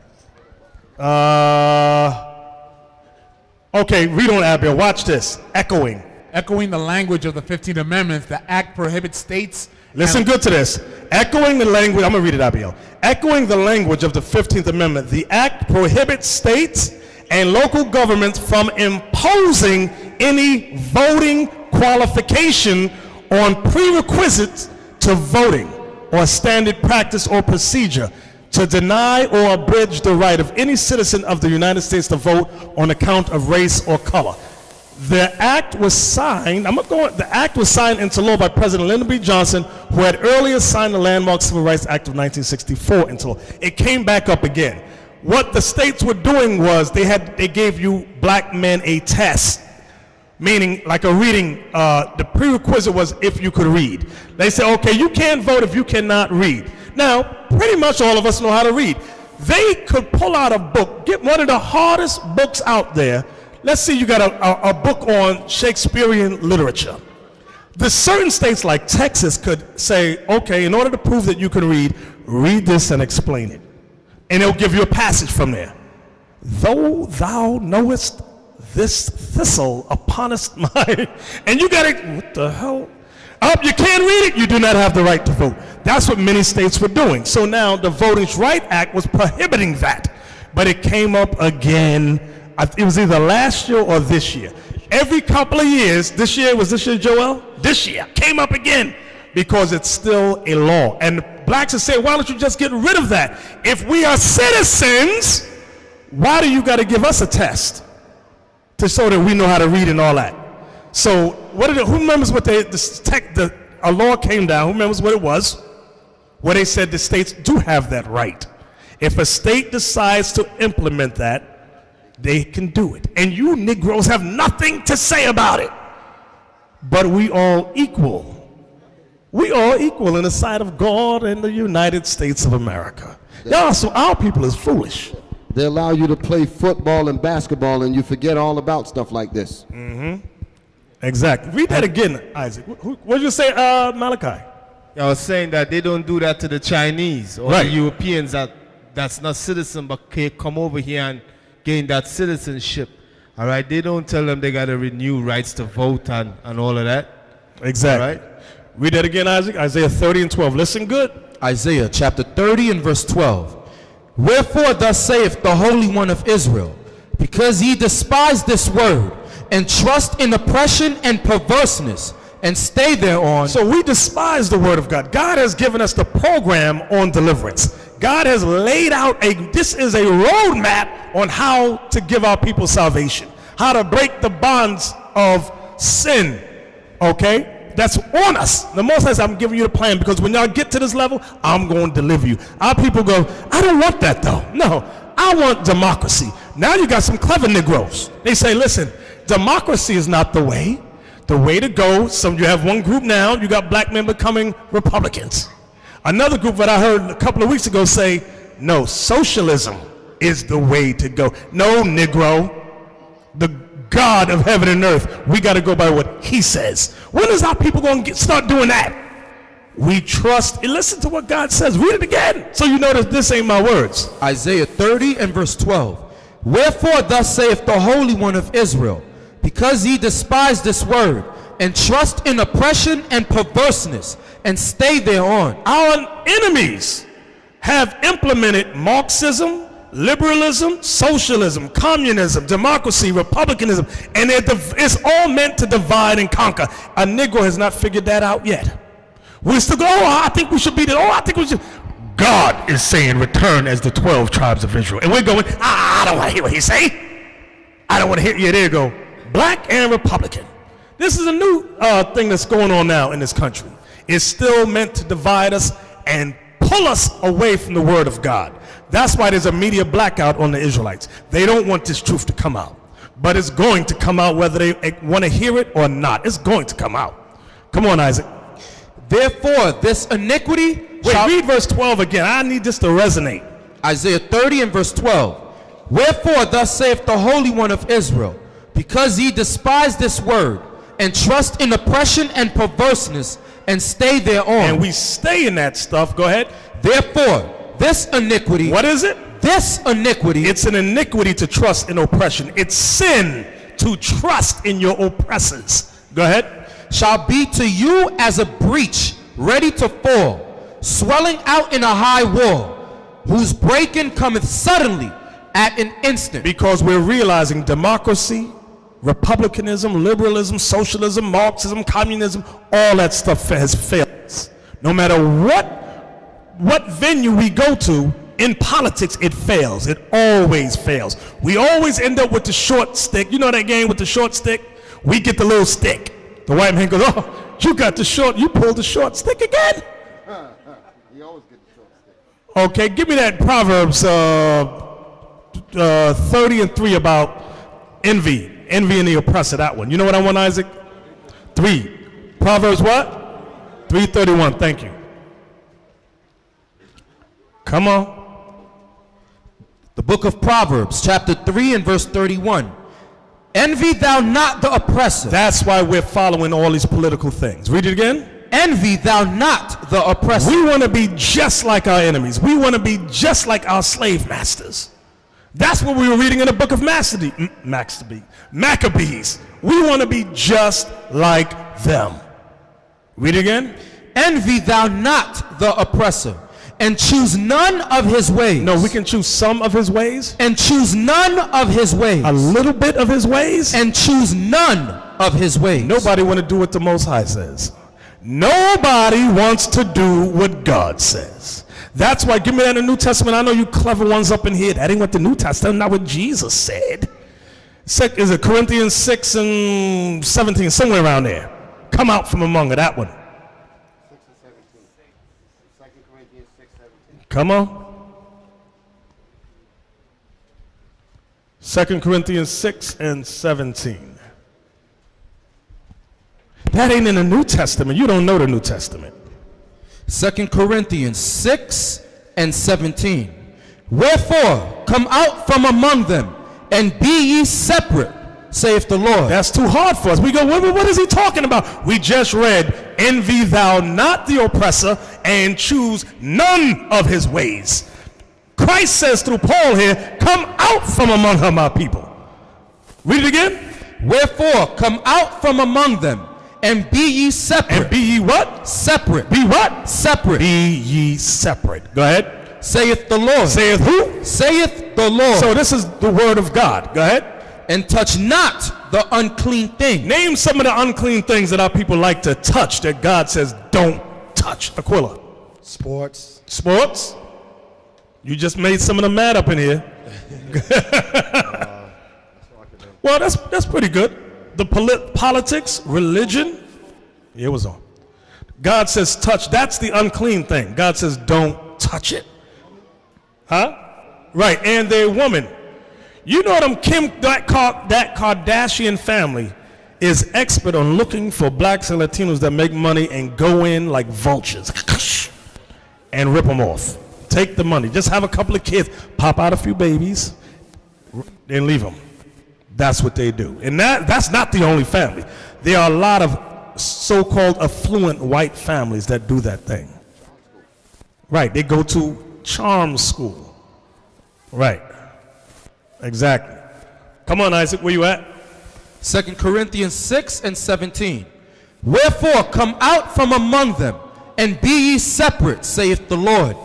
Okay, read on, Abiel. Watch this. Echoing. Echoing the language of the 15th Amendment, the act prohibits states. Listen good to this. Echoing the language, I'm going to read it, Abiel. Echoing the language of the 15th Amendment, the act prohibits states and local governments from imposing any voting qualification on prerequisites to voting or standard practice or procedure to deny or abridge the right of any citizen of the United States to vote on account of race or color. The act was signed, the act was signed into law by President Lyndon B. Johnson, who had earlier signed the landmark Civil Rights Act of 1964 into law. It came back up again. What the states were doing was they gave you black men a test, meaning like a reading, the prerequisite was if you could read. They said, okay, you can't vote if you cannot read. Now, pretty much all of us know how to read. They could pull out a book, get one of the hardest books out there. Let's say you got a book on Shakespearean literature. The certain states like Texas could say, okay, in order to prove that you can read this and explain it. And it'll give you a passage from there. Though thou knowest this thistle uponest mine. And you got to, what the hell? You can't read it, you do not have the right to vote. That's what many states were doing. So now the Voting Rights Act was prohibiting that. But it came up again. It was either last year or this year. Every couple of years, was this year, Joel? This year, came up again because it's still a law. And blacks are saying, why don't you just get rid of that? If we are citizens, why do you got to give us a test to show that we know how to read and all that? So who remembers what a law came down, who remembers what it was? Where they said the states do have that right. If a state decides to implement that, they can do it. And you Negroes have nothing to say about it. But we all equal. We all equal in the sight of God and the United States of America. Y'all, so our people is foolish. They allow you to play football and basketball, and you forget all about stuff like this. Exactly. Read that again, Isaac. What did you say, Malachi? I was saying that they don't do that to the Chinese or Right. the Europeans that's not citizen but can come over here and gain that citizenship. All right, they don't tell them they got to renew rights to vote and all of that. Exactly. All right? Read that again, Isaac. Isaiah 30 and 12. Listen good. Isaiah chapter 30 and verse 12. Wherefore thus saith the Holy One of Israel, because ye despise this word, and trust in oppression and perverseness, and stay thereon. So we despise the word of God. God has given us the program on deliverance. God has laid out this is a roadmap on how to give our people salvation, how to break the bonds of sin. Okay? That's on us. The Most High says, I'm giving you the plan, because when y'all get to this level, I'm going to deliver you. Our people go, I don't want that though. No, I want democracy. Now you got some clever Negroes. They say, listen, democracy is not the way. The way to go, you have one group now, you got black men becoming Republicans. Another group that I heard a couple of weeks ago say, no, socialism is the way to go. No, Negro, the God of heaven and earth, we got to go by what he says. When is our people going to start doing that? We trust and listen to what God says. Read it again so you know that this ain't my words. Isaiah 30 and verse 12. Wherefore thus saith the Holy One of Israel, because ye despise this word, and trust in oppression and perverseness, and stay thereon. Our enemies have implemented Marxism, liberalism, socialism, communism, democracy, republicanism, and it's all meant to divide and conquer. A Negro has not figured that out yet. We still go, oh, I think we should be there. Oh, I think we should. God is saying return as the 12 tribes of Israel. And we're going, I don't want to hear what he say. I don't want to hear. Yeah, there you go. Black and Republican. This is a new thing that's going on now in this country. It's still meant to divide us and pull us away from the word of God. That's why there's a media blackout on the Israelites. They don't want this truth to come out. But it's going to come out whether they want to hear it or not. It's going to come out. Come on, Isaac. Therefore, this iniquity... read verse 12 again. I need this to resonate. Isaiah 30 and verse 12. Wherefore, thus saith the Holy One of Israel, because ye despise this word, and trust in oppression and perverseness, and stay thereon. And we stay in that stuff. Go ahead. Therefore, this iniquity... What is it? This iniquity... It's an iniquity to trust in oppression. It's sin to trust in your oppressors. Go ahead. Shall be to you as a breach ready to fall, swelling out in a high wall, whose breaking cometh suddenly at an instant. Because we're realizing democracy, republicanism, liberalism, socialism, Marxism, communism, all that stuff has failed us. No matter what venue we go to, in politics, it fails. It always fails. We always end up with the short stick. You know that game with the short stick? We get the little stick. The white man goes, oh, you got the short, you pulled the short stick again? You always get the short stick. Okay, give me that Proverbs 30 and 3 about envy. Envy and the oppressor, that one. You know what I want, Isaac? 3. Proverbs what? 3:31, thank you. Come on. The book of Proverbs, chapter 3 and verse 31. Envy thou not the oppressor. That's why we're following all these political things. Read it again. Envy thou not the oppressor. We want to be just like our enemies. We want to be just like our slave masters. That's what we were reading in the book of Maccabees. We want to be just like them. Read it again. Envy thou not the oppressor, and choose none of his ways. No, we can choose some of his ways. And choose none of his ways. A little bit of his ways. And choose none of his ways. Nobody want to do what the Most High says. Nobody wants to do what God says. That's why, give me that in the New Testament. I know you clever ones up in here. That ain't what the New Testament, not what Jesus said. Is it Corinthians 6 and 17, somewhere around there? Come out from among it, that one. 6 and 17. 2 Corinthians 6:17. Come on. 2 Corinthians 6 and 17. That ain't in the New Testament. You don't know the New Testament. 2 Corinthians 6 and 17. Wherefore, come out from among them, and be ye separate, saith the Lord. That's too hard for us. We go, what is he talking about? We just read, envy thou not the oppressor, and choose none of his ways. Christ says through Paul here, come out from among her, my people. Read it again. Wherefore, come out from among them, and be ye separate. And be ye what? Separate. Be what? Separate. Be ye separate. Go ahead. Saith the Lord. Saith who? Saith the Lord. So this is the word of God. Go ahead. And touch not the unclean thing. Name some of the unclean things that our people like to touch that God says don't touch. Aquila. Sports. Sports? You just made some of them mad up in here. Well, that's pretty good. The politics, religion. Yeah, it was on. God says touch. That's the unclean thing. God says don't touch it. Huh? Right. And their woman. You know them that Kardashian family is expert on looking for blacks and Latinos that make money and go in like vultures and rip them off. Take the money. Just have a couple of kids, pop out a few babies, then leave them. That's what they do. And that's not the only family. There are a lot of so-called affluent white families that do that thing. Right. They go to charm school. Right. Exactly. Come on, Isaac, where you at? 2 Corinthians 6 and 17. Wherefore, come out from among them, and be ye separate, saith the Lord,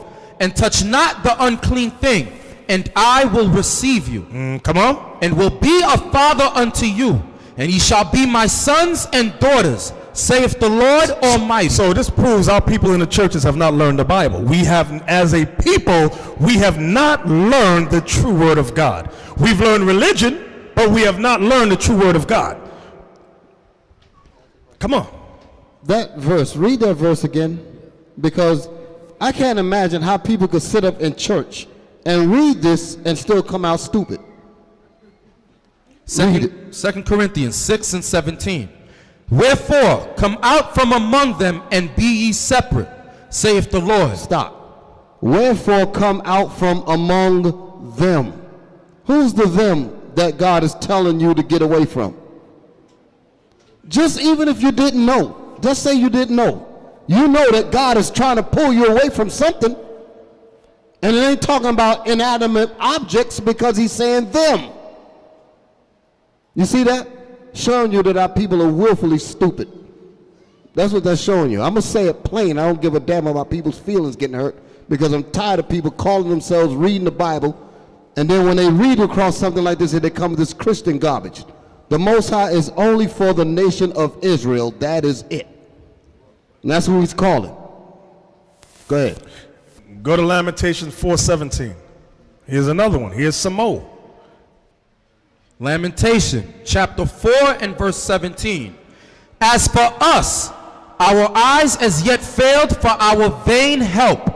and touch not the unclean thing, and I will receive you. Come on. And will be a father unto you, and ye shall be my sons and daughters, saith the Lord Almighty. So this proves our people in the churches have not learned the Bible. We have, as a people, we have not learned the true word of God. We've learned religion, but we have not learned the true word of God. Come on. That verse, read that verse again, because I can't imagine how people could sit up in church and read this and still come out stupid. 2 Corinthians 6 and 17. Wherefore, come out from among them, and be ye separate, saith the Lord. Stop. Wherefore, come out from among them. Who's the them that God is telling you to get away from? Just even if you didn't know, just say you didn't know. You know that God is trying to pull you away from something. And it ain't talking about inanimate objects, because he's saying them. You see that? Showing you that our people are willfully stupid. That's what that's showing you. I'm going to say it plain. I don't give a damn about people's feelings getting hurt, because I'm tired of people calling themselves reading the Bible, and then when they read across something like this, they come with this Christian garbage. The Most High is only for the nation of Israel. That is it. And that's who he's calling. Go ahead. Go to Lamentations 4:17. Here's another one. Here's some more. Lamentation chapter 4 and verse 17. As for us, our eyes as yet failed for our vain help.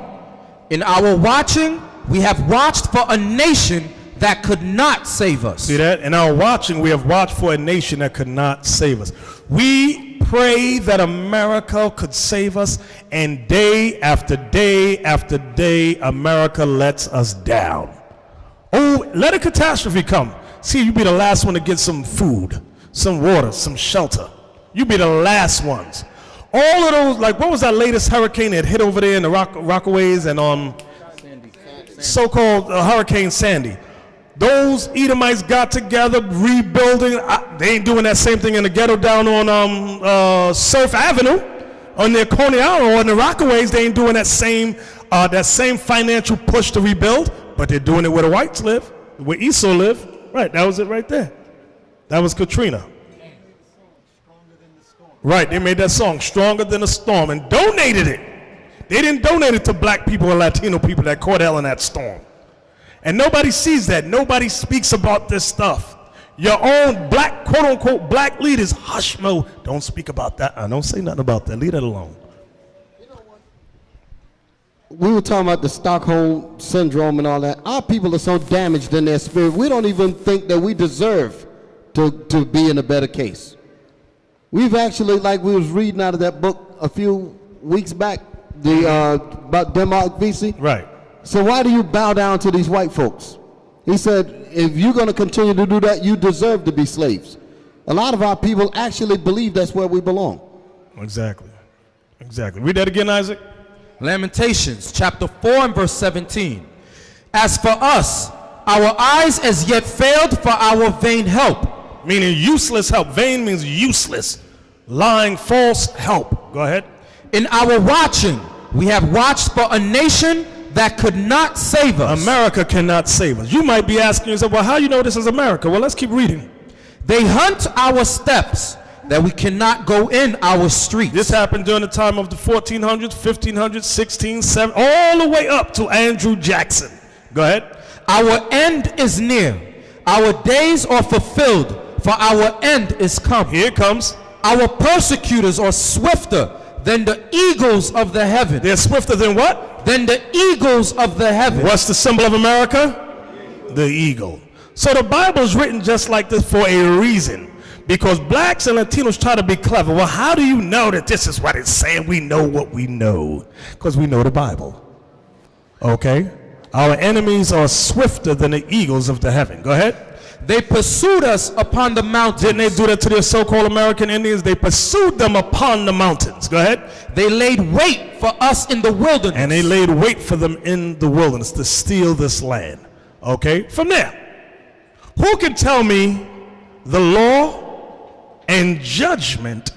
In our watching, we have watched for a nation that could not save us. See that? In our watching, we have watched for a nation that could not save us. We pray that America could save us, and day after day after day, America lets us down. Oh, let a catastrophe come. See, you be the last one to get some food, some water, some shelter. You be the last ones. All of those, like, what was that latest hurricane that hit over there in the Rockaways and so-called Hurricane Sandy? Those Edomites got together, rebuilding. They ain't doing that same thing in the ghetto down on Surf Avenue, on the Coney Island, or in the Rockaways. They ain't doing that same financial push to rebuild, but they're doing it where the whites live, where Esau live. Right, that was it right there. That was Katrina. Right, they made that song, Stronger Than a Storm, and donated it. They didn't donate it to black people and Latino people that caught hell in that storm. And nobody sees that. Nobody speaks about this stuff. Your own black, quote-unquote, black leaders, hush, Mo, don't speak about that. I don't say nothing about that. Leave that alone. we were talking about the Stockholm Syndrome and all that. Our people are so damaged in their spirit, we don't even think that we deserve to be in a better case. We've actually, like we was reading out of that book a few weeks back, about Denmark VC. Right. So why do you bow down to these white folks? He said, if you're going to continue to do that, you deserve to be slaves. A lot of our people actually believe that's where we belong. Exactly. Exactly. Read that again, Isaac. Lamentations chapter 4 and verse 17. As for us, our eyes as yet failed for our vain help. Meaning useless help. Vain means useless. Lying, false help. Go ahead. In our watching, we have watched for a nation that could not save us. America cannot save us. You might be asking yourself, well, how you know this is America? Well, let's keep reading. They hunt our steps, that we cannot go in our streets. This happened during the time of the 1400s, 1500s, 16, 7, all the way up to Andrew Jackson. Go ahead. Our end is near. Our days are fulfilled, for our end is come. Here it comes. Our persecutors are swifter than the eagles of the heaven. They're swifter than what? Than the eagles of the heaven. What's the symbol of America? The eagle. So the Bible is written just like this for a reason. Because blacks and Latinos try to be clever. Well, how do you know that this is what it's saying? We know what we know. Because we know the Bible. Okay? Our enemies are swifter than the eagles of the heaven. Go ahead. They pursued us upon the mountains. Didn't they do that to their so-called American Indians? They pursued them upon the mountains. Go ahead. They laid wait for us in the wilderness. And they laid wait for them in the wilderness to steal this land. Okay? From there, who can tell me the law and judgment?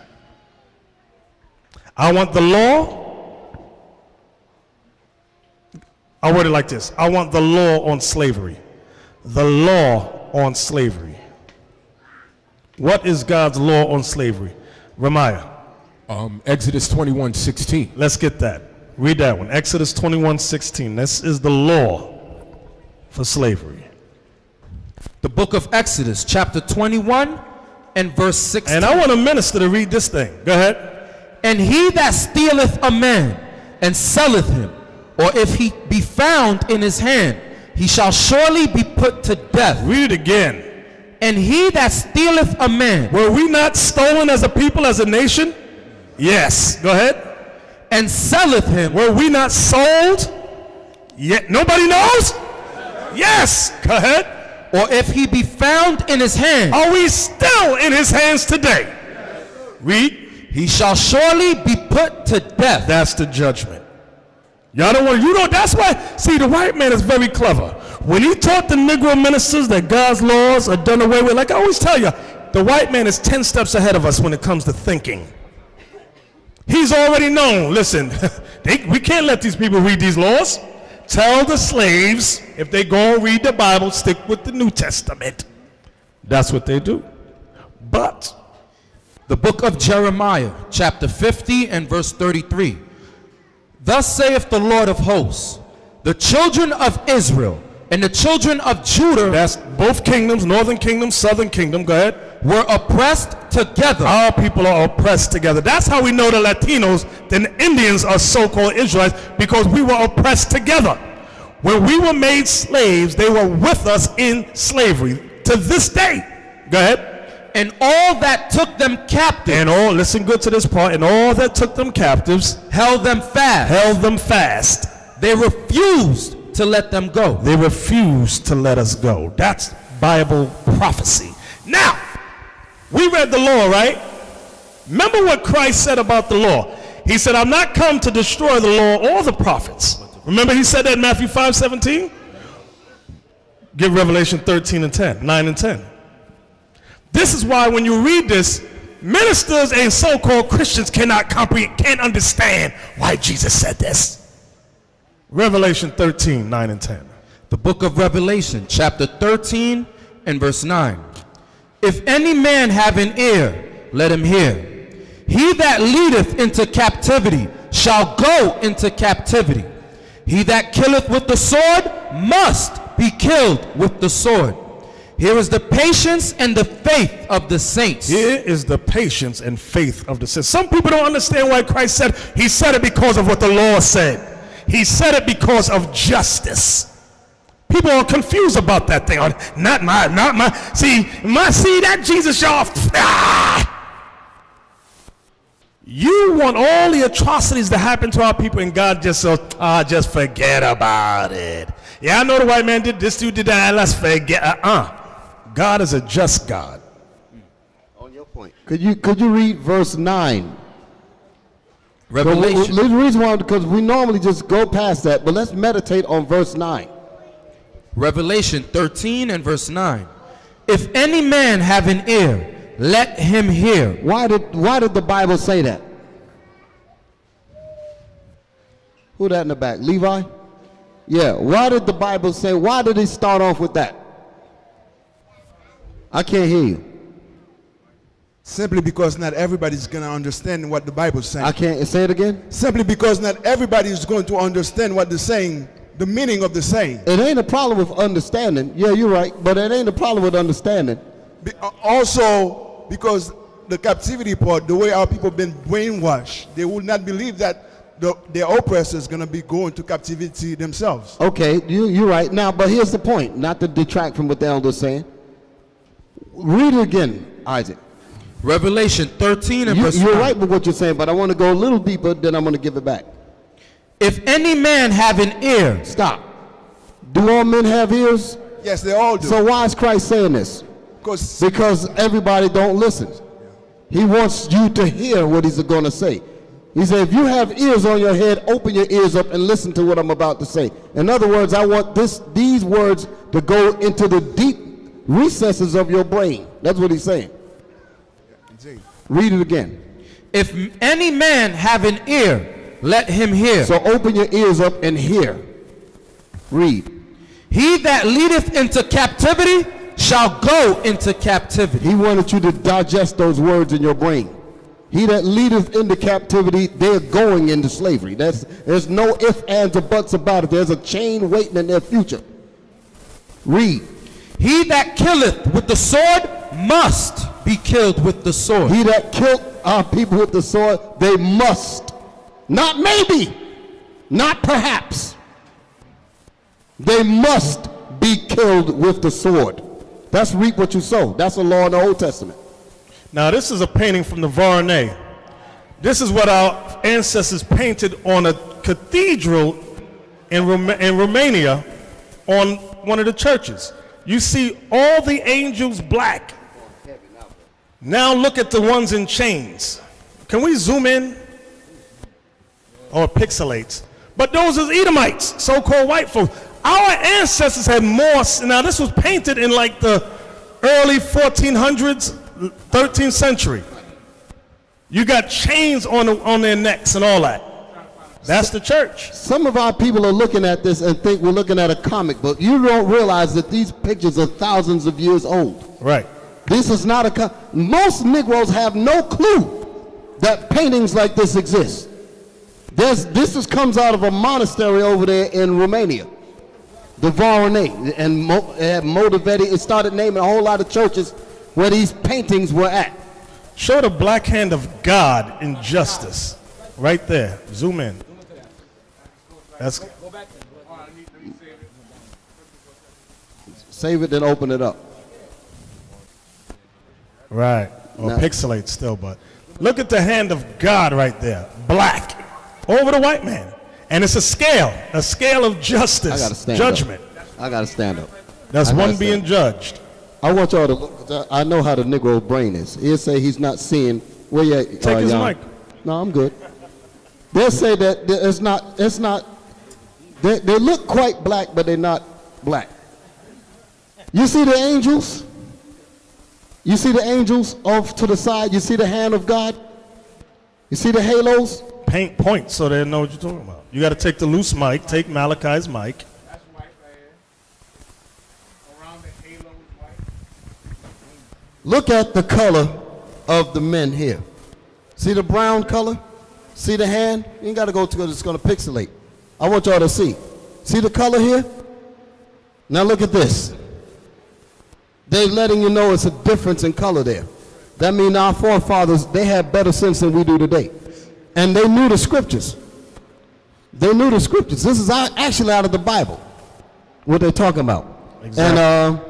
I want the law. I word it like this. I want the law on slavery. The law on slavery. What is God's law on slavery? Ramiah. Exodus 21:16. Let's get that. Read that one. Exodus 21:16. This is the law for slavery. The book of Exodus, chapter 21 and verse 16. And I want a minister to read this thing. Go ahead. And he that stealeth a man and selleth him, or if he be found in his hand, he shall surely be put to death. Read it again. And he that stealeth a man. Were we not stolen as a people, as a nation? Yes. Go ahead. And selleth him. Were we not sold? Yet nobody knows? Yes. Go ahead. Or if he be found in his hand. Are we still in his hands today? Read. He shall surely be put to death. That's the judgment. Y'all don't want to, you know, that's why, see, the white man is very clever. When he taught the Negro ministers that God's laws are done away with, like I always tell you, the white man is 10 steps ahead of us when it comes to thinking. He's already known, listen, we can't let these people read these laws. Tell the slaves, if they go and read the Bible, stick with the New Testament. That's what they do. But the book of Jeremiah, chapter 50 and verse 33. Thus saith the Lord of hosts, the children of Israel and the children of Judah. That's both kingdoms, northern kingdom, southern kingdom. Go ahead. Were oppressed together. Our people are oppressed together. That's how we know the Latinos, the Indians are so-called Israelites, because we were oppressed together. When we were made slaves, they were with us in slavery to this day. Go ahead. And all that took them captive. And all, listen good to this part, and all that took them captives held them fast. Held them fast. They refused to let them go. They refused to let us go. That's Bible prophecy. Now, we read the law, right? Remember what Christ said about the law. He said, I'm not come to destroy the law or the prophets. Remember he said that in Matthew 5:17? Give Revelation 13 and 10, 9 and 10. This is why when you read this, ministers and so-called Christians cannot comprehend, can't understand why Jesus said this. Revelation 13, 9 and 10. The book of Revelation, chapter 13 and verse 9. If any man have an ear, let him hear. He that leadeth into captivity shall go into captivity. He that killeth with the sword must be killed with the sword. Here is the patience and the faith of the saints. Here is the patience and faith of the saints. Some people don't understand why Christ said, he said it because of what the law said. He said it because of justice. People are confused about that thing. Not my. See that Jesus y'all. You want all the atrocities to happen to our people, and God just says, just forget about it. Yeah, I know the white man did this, dude did that, let's forget. God is a just God. On your point. Could you read verse 9? Revelation. The reason why, because we normally just go past that, but let's meditate on verse 9. Revelation 13 and verse 9. If any man have an ear, let him hear. Why did the Bible say that? Who that in the back? Levi? Yeah. Why did the Bible say? Why did he start off with that? I can't hear you. Simply because not everybody's going to understand what the Bible is saying. I can't say it again. Simply because not everybody is going to understand what they're saying, the meaning of the saying. It ain't a problem with understanding. Yeah, you're right, but it ain't a problem with understanding. Also, because the captivity part, the way our people been brainwashed, they will not believe that their oppressor is going to be going to captivity themselves. Okay, you're right. Now, but here's the point, not to detract from what the elder's saying. Read it again, Isaac. Revelation 13 and verse 9. You're right with what you're saying, but I want to go a little deeper, then I'm going to give it back. If any man have an ear. Stop. Do all men have ears? Yes, they all do. So why is Christ saying this? Because everybody don't listen. He wants you to hear what he's going to say. He said, if you have ears on your head, open your ears up and listen to what I'm about to say. In other words, I want these words to go into the deep recesses of your brain. That's what he's saying. Read it again. If any man have an ear, let him hear. So open your ears up and hear. Read. He that leadeth into captivity shall go into captivity. He wanted you to digest those words in your brain. He that leadeth into captivity, they're going into slavery. There's no ifs, ands, or buts about it. There's a chain waiting in their future. Read. He that killeth with the sword must be killed with the sword. He that killed our people with the sword, they must. Not maybe, not perhaps. They must be killed with the sword. That's reap what you sow. That's a law in the Old Testament. Now this is a painting from the Varanay. This is what our ancestors painted on a cathedral in Romania on one of the churches. You see all the angels black. Now look at the ones in chains. Can we zoom in? Or pixelates. But those are Edomites, so-called white folks. Our ancestors had more. Now this was painted in like the early 1400s, 13th century. You got chains on their necks and all that. That's the church. Some of our people are looking at this and think we're looking at a comic book. You don't realize that these pictures are thousands of years old. Right. This is not a most Negroes have no clue that paintings like this exist. This comes out of a monastery over there in Romania, the Varanay, and motivated. It started naming a whole lot of churches where these paintings were at. Show the black hand of God in justice, right there. Zoom in. That's. Save it, then open it up. Right. Or pixelate still, but look at the hand of God right there. Black. Over the white man. And it's a scale of justice. I gotta stand judgment. up. I got to stand up. That's one being judged. I want y'all to look. I know how the Negro brain is. He'll say he's not seeing. Where you at? Take his mic. No, I'm good. They'll say that it's not. They look quite black, but they're not black. You see the angels? You see the angels off to the side? You see the hand of God? You see the halos? Paint points so they know what you're talking about. You got to take the loose mic, take Malachi's mic. That's white right here. Around the halo is white. Look at the color of the men here. See the brown color? See the hand? You ain't got to go to it. It's going to pixelate. I want y'all to see. See the color here? Now look at this. They're letting you know it's a difference in color there. That means our forefathers, they had better sense than we do today. And they knew the scriptures. They knew the scriptures. This is actually out of the Bible, what they're talking about. Exactly.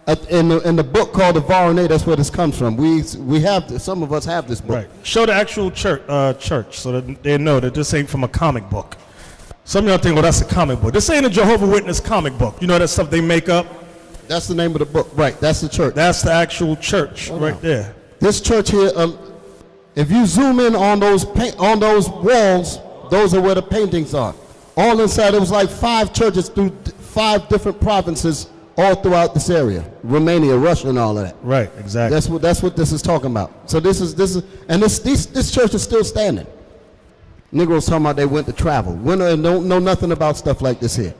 And in the book called the Varney, that's where this comes from. We have some of us have this book. Right. Show the actual church so that they know that this ain't from a comic book. Some of y'all think, well, that's a comic book. This ain't a Jehovah's Witness comic book. You know that stuff they make up? That's the name of the book. Right, that's the church. That's the actual church right there. This church here, if you zoom in on those walls, those are where the paintings are. All inside, it was like 5 churches through 5 different provinces all throughout this area. Romania, Russia, and all of that. Right, exactly. That's what this is talking about. So this church is still standing. Negroes talking about they went to travel. Winter and don't know nothing about stuff like this here.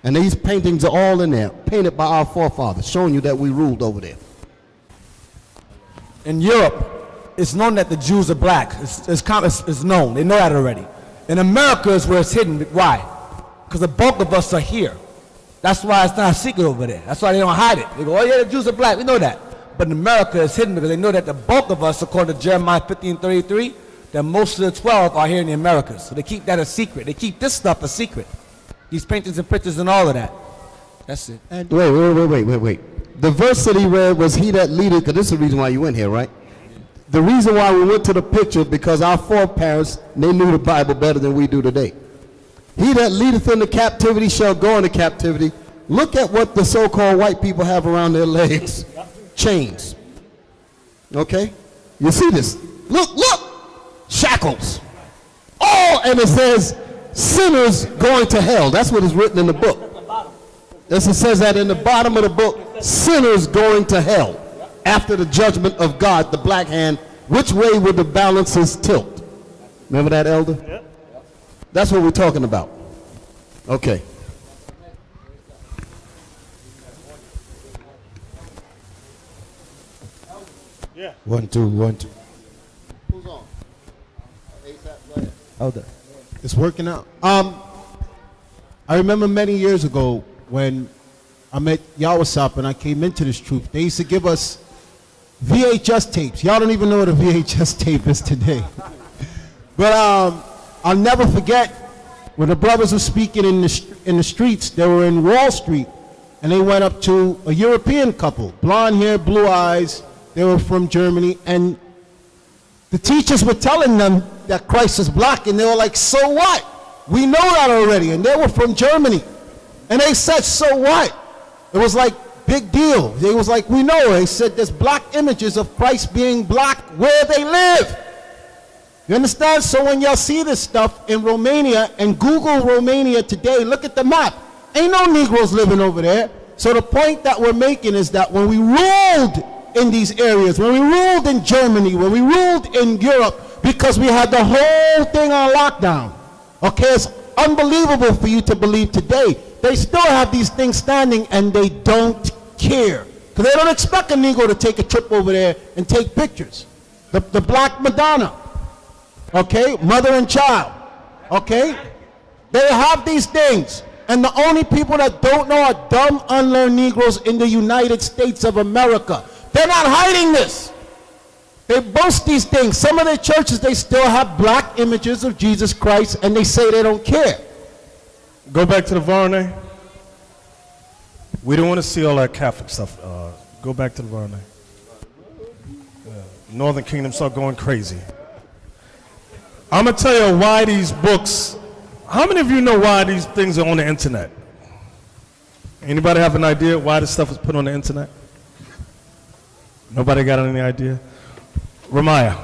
And these paintings are all in there, painted by our forefathers, showing you that we ruled over there. In Europe, it's known that the Jews are black. It's known. They know that already. In America is where it's hidden. Why? Because the bulk of us are here. That's why it's not a secret over there. That's why they don't hide it. They go, oh yeah, the Jews are black. We know that. But in America, it's hidden because they know that the bulk of us, according to Jeremiah 15:33, that most of the 12 are here in the Americas. So they keep that a secret. They keep this stuff a secret. These paintings and pictures and all of that. That's it. And wait. The verse that he read was he that leadeth, because this is the reason why you went here, right? The reason why we went to the picture, because our foreparents, they knew the Bible better than we do today. He that leadeth into captivity shall go into captivity. Look at what the so-called white people have around their legs. Chains. Okay? You see this? Look! Shackles. Oh, and it says, sinners going to hell. That's what is written in the book. It says that in the bottom of the book, sinners going to hell. After the judgment of God, the black hand, which way would the balances tilt? Remember that, Elder? Yeah. That's what we're talking about. Okay. Yeah. 1, 2, 1, 2. Who's on? Elder. It's working out. I remember many years ago when I met Yawasop and I came into this truth. They used to give us VHS tapes. Y'all don't even know what a VHS tape is today. But I'll never forget when the brothers were speaking in the streets. They were in Wall Street and they went up to a European couple, blonde hair, blue eyes. They were from Germany, and the teachers were telling them that Christ is black, and they were like, so what? We know that already. And they were from Germany. And they said, so what? It was like, big deal. They was like, we know. They said there's black images of Christ being black where they live. You understand? So when y'all see this stuff in Romania, and Google Romania today, look at the map. Ain't no Negroes living over there. So the point that we're making is that when we ruled in these areas, when we ruled in Germany, when we ruled in Europe, because we had the whole thing on lockdown. Okay, it's unbelievable for you to believe today. They still have these things standing and they don't care. Because they don't expect a Negro to take a trip over there and take pictures. The Black Madonna, okay, mother and child, okay? They have these things. And the only people that don't know are dumb, unlearned Negroes in the United States of America. They're not hiding this. They boast these things. Some of their churches, they still have black images of Jesus Christ, and they say they don't care. Go back to the Varney. We don't want to see all that Catholic stuff. Go back to the Varney. Northern Kingdom start going crazy. I'm going to tell you why these books, how many of you know why these things are on the internet? Anybody have an idea why this stuff is put on the internet? Nobody got any idea? Ramaya.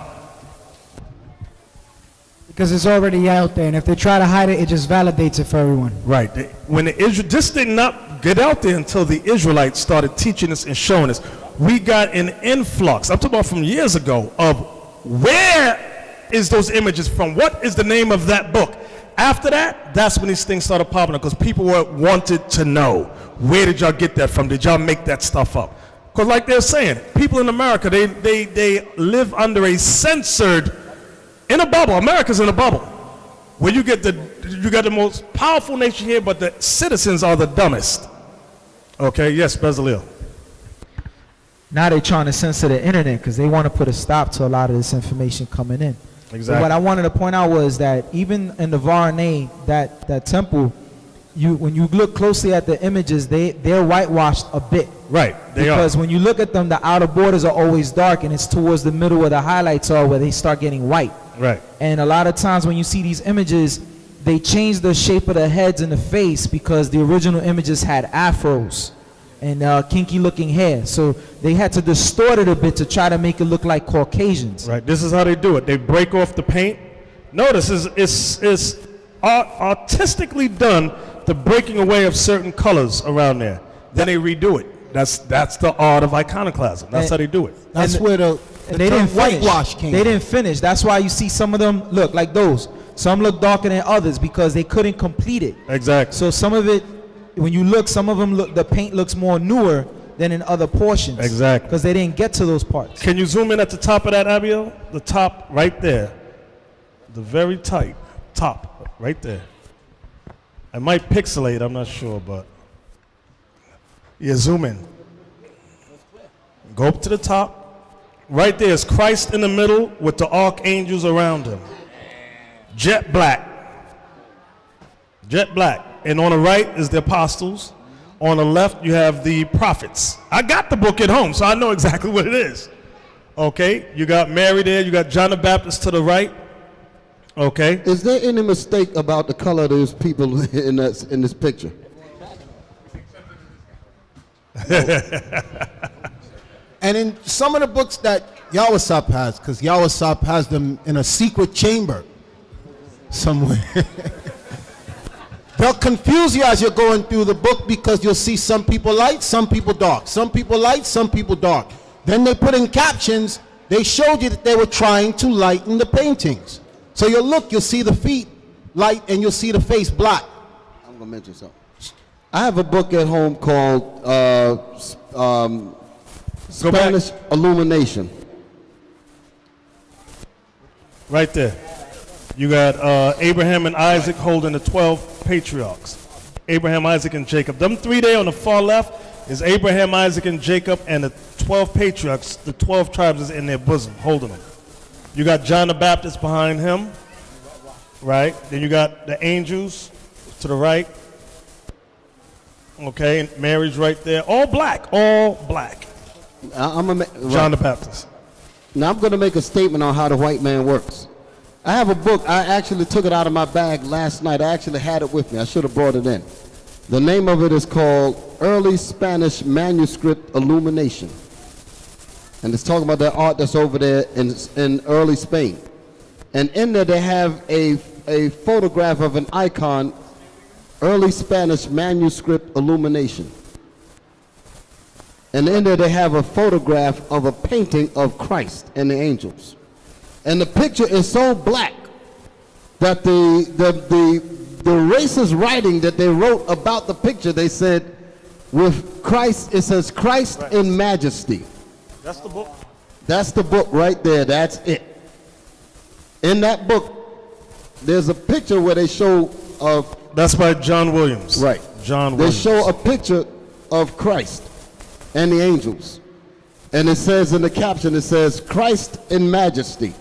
Because it's already out there, and if they try to hide it, it just validates it for everyone. Right. When this did not get out there until the Israelites started teaching us and showing us. We got an influx, I'm talking about from years ago, of where is those images from? What is the name of that book? After that, that's when these things started popping up, because people wanted to know, where did y'all get that from? Did y'all make that stuff up? Because like they're saying, people in America, they live under a censored, in a bubble. America's in a bubble, where you got the most powerful nation here, but the citizens are the dumbest. Okay, yes, Bezalel. Now they're trying to censor the internet because they want to put a stop to a lot of this information coming in. Exactly. But what I wanted to point out was that even in the Varney, that temple, when you look closely at the images, they're whitewashed a bit. Right, they are. Because when you look at them, the outer borders are always dark, and it's towards the middle where the highlights are, where they start getting white. Right. And a lot of times when you see these images, they change the shape of the heads and the face because the original images had afros and kinky looking hair. So they had to distort it a bit to try to make it look like Caucasians. Right. This is how they do it. They break off the paint. Notice it's artistically done, the breaking away of certain colors around there. Then they redo it. That's the art of iconoclasm. That's how they do it. That's where the they term didn't finish. whitewash came They from. didn't finish. That's why you see some of them look like those. Some look darker than others because they couldn't complete it. Exactly. So some of it, when you look, some of them look, the paint looks more newer than in other portions. Exactly. Because they didn't get to those parts. Can you zoom in at the top of that, Abiel? The top right there. The very tight top right there. I might pixelate, I'm not sure, but yeah, zoom in. Go up to the top. Right there is Christ in the middle with the archangels around him. Jet black. Jet black. And on the right is the apostles. On the left, you have the prophets. I got the book at home, so I know exactly what it is. Okay, you got Mary there. You got John the Baptist to the right. Okay. Is there any mistake about the color of those people in this picture? And in some of the books that Yawasop has, because Yawasop has them in a secret chamber somewhere. They'll confuse you as you're going through the book because you'll see some people light, some people dark. Some people light, some people dark. Then they put in captions, they showed you that they were trying to lighten the paintings. So you'll look, you'll see the feet light and you'll see the face black. I'm going to mention something. I have a book at home called Spanish Illumination. Right there. You got Abraham and Isaac holding the 12 patriarchs. Abraham, Isaac, and Jacob. Them three there on the far left is Abraham, Isaac, and Jacob, and the 12 patriarchs, the 12 tribes is in their bosom, holding them. You got John the Baptist behind him, right? Then you got the angels to the right. Okay, and Mary's right there. All black, all black. John the Baptist. Now I'm going to make a statement on how the white man works. I have a book. I actually took it out of my bag last night. I actually had it with me. I should have brought it in. The name of it is called Early Spanish Manuscript Illumination. And it's talking about the art that's over there in early Spain. And in there they have a photograph of an icon, Early Spanish Manuscript Illumination. And in there they have a photograph of a painting of Christ and the angels. And the picture is so black that the racist writing that they wrote about the picture, they said, with Christ, it says Christ in majesty. That's the book. That's the book right there. That's it. In that book, there's a picture where they show of... That's by John Williams. Right. John They Williams. show a picture of Christ and the angels. And it says in the caption, it says, Christ in majesty.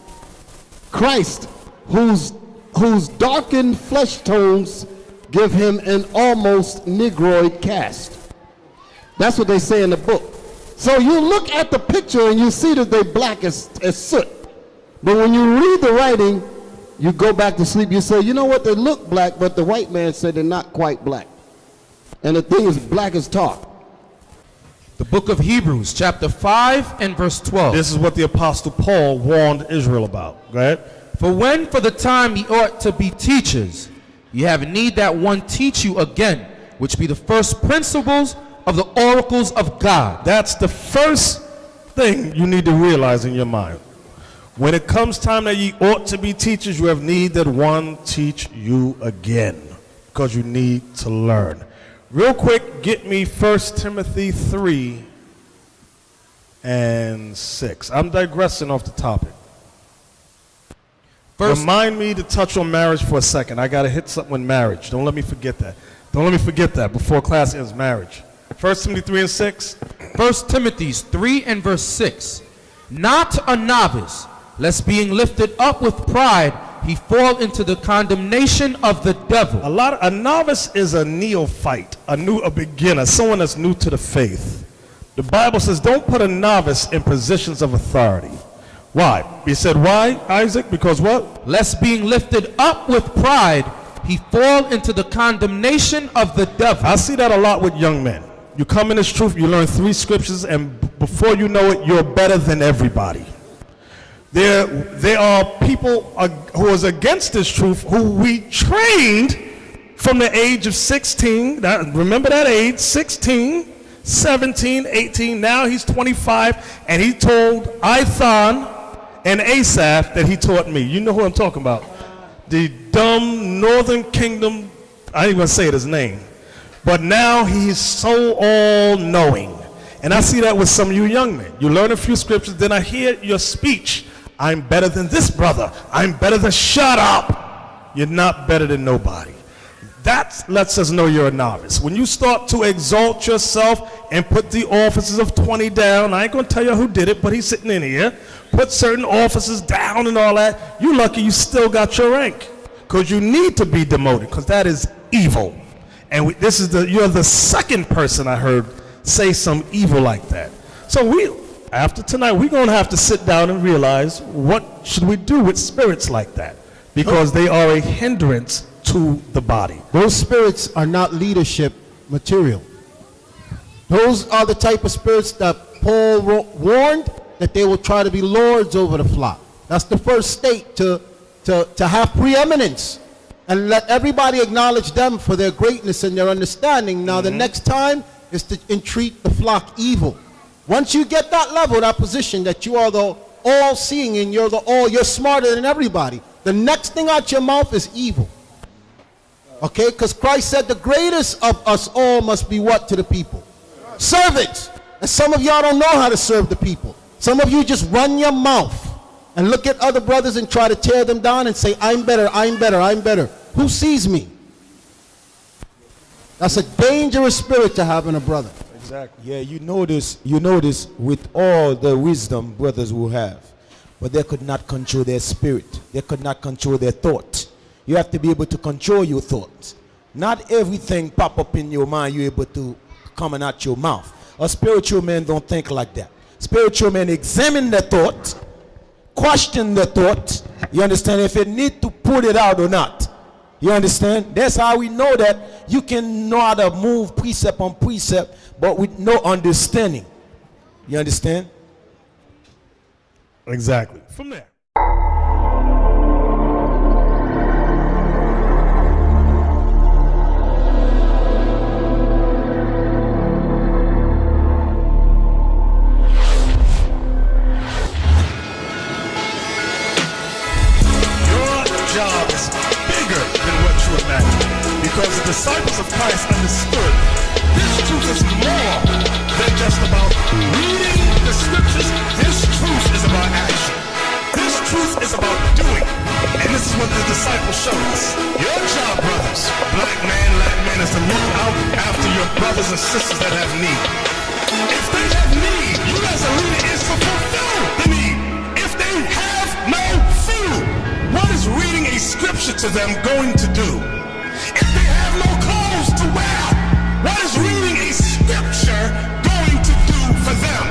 Christ, whose darkened flesh tones give him an almost negroid cast. That's what they say in the book. So you look at the picture and you see that they're black as soot. But when you read the writing, you go back to sleep, you say, you know what, they look black, but the white man said they're not quite black. And the thing is black as tar. The book of Hebrews, chapter 5 and verse 12. This is what the Apostle Paul warned Israel about. Go ahead. For when for the time ye ought to be teachers, ye have need that one teach you again, which be the first principles of the oracles of God. That's the first thing you need to realize in your mind. When it comes time that ye ought to be teachers, you have need that one teach you again, because you need to learn. Real quick, get me 1 Timothy 3 and 6. I'm digressing off the topic. Remind me to touch on marriage for a second. I got to hit something with marriage. Don't let me forget that. Don't let me forget that before class ends, marriage. 1 Timothy 3 and 6. 1 Timothy 3 and verse 6. Not a novice, lest being lifted up with pride, he fall into the condemnation of the devil. A novice is a neophyte, a beginner, someone that's new to the faith. The Bible says don't put a novice in positions of authority. Why? He said why, Isaac? Because what? Lest being lifted up with pride, he fall into the condemnation of the devil. I see that a lot with young men. You come in this truth, you learn 3 scriptures, and before you know it, you're better than everybody. There are people who is against this truth who we trained from the age of 16. Remember that age, 16, 17, 18. Now he's 25, and he told Ithon and Asaph that he taught me. You know who I'm talking about. The dumb northern kingdom, I ain't gonna say his name. But now he's so all-knowing. And I see that with some of you young men. You learn a few scriptures, then I hear your speech. I'm better than this brother. I'm better than, shut up. You're not better than nobody. That lets us know you're a novice. When you start to exalt yourself and put the officers of 20 down, I ain't gonna tell you who did it, but he's sitting in here, put certain officers down and all that, you lucky you still got your rank. Because you need to be demoted, because that is evil. And you're the second person I heard say some evil like that. So after tonight, we're going to have to sit down and realize what should we do with spirits like that, because they are a hindrance to the body. Those spirits are not leadership material. Those are the type of spirits that Paul warned that they will try to be lords over the flock. That's the first state to have preeminence and let everybody acknowledge them for their greatness and their understanding. Now the next time is to entreat the flock evil. Once you get that level, that position that you are the all-seeing and you're smarter than everybody, the next thing out your mouth is evil. Okay, because Christ said the greatest of us all must be what to the people? Servants. And some of y'all don't know how to serve the people. Some of you just run your mouth and look at other brothers and try to tear them down and say, I'm better, I'm better, I'm better. Who sees me? That's a dangerous spirit to have in a brother. Exactly. Yeah, you know this with all the wisdom brothers will have. But they could not control their spirit. They could not control their thought. You have to be able to control your thoughts. Not everything pop up in your mind you're able to come out your mouth. A spiritual man don't think like that. Spiritual men examine their thought, question the thought. You understand? If it need to put it out or not. You understand? That's how we know that you can know how to move precept on precept, but with no understanding. You understand? Exactly. From there. Job is bigger than what you imagine, because the disciples of Christ understood this truth is more than just about reading the scriptures. This truth is about action. This truth is about doing. And this is what the disciples showed us. Your job, brothers, black man, is to look out after your brothers and sisters that have need. If they have need, you as a leader is to fulfill the need. If they have no food, what is reading a scripture to them going to do? If they have no clothes to wear, what is reading a scripture going to do for them?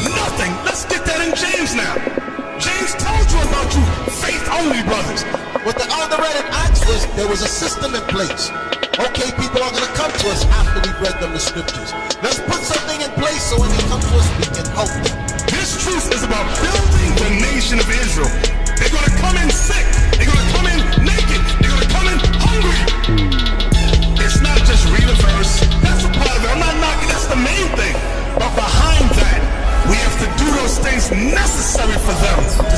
Nothing. Let's get that in James now. James told you about you faith-only brothers. What the elder read in Acts was there was a system in place. Okay, people are going to come to us after we've read them the scriptures. Let's put something in place so when they come to us, we can help them. This truth is about building the nation of Israel. They're going to come in sick. They're going to come in naked. They're going to come in hungry. It's not just read a verse. That's a part of it. I'm not knocking. That's the main thing. But behind that, we have to do those things necessary for them to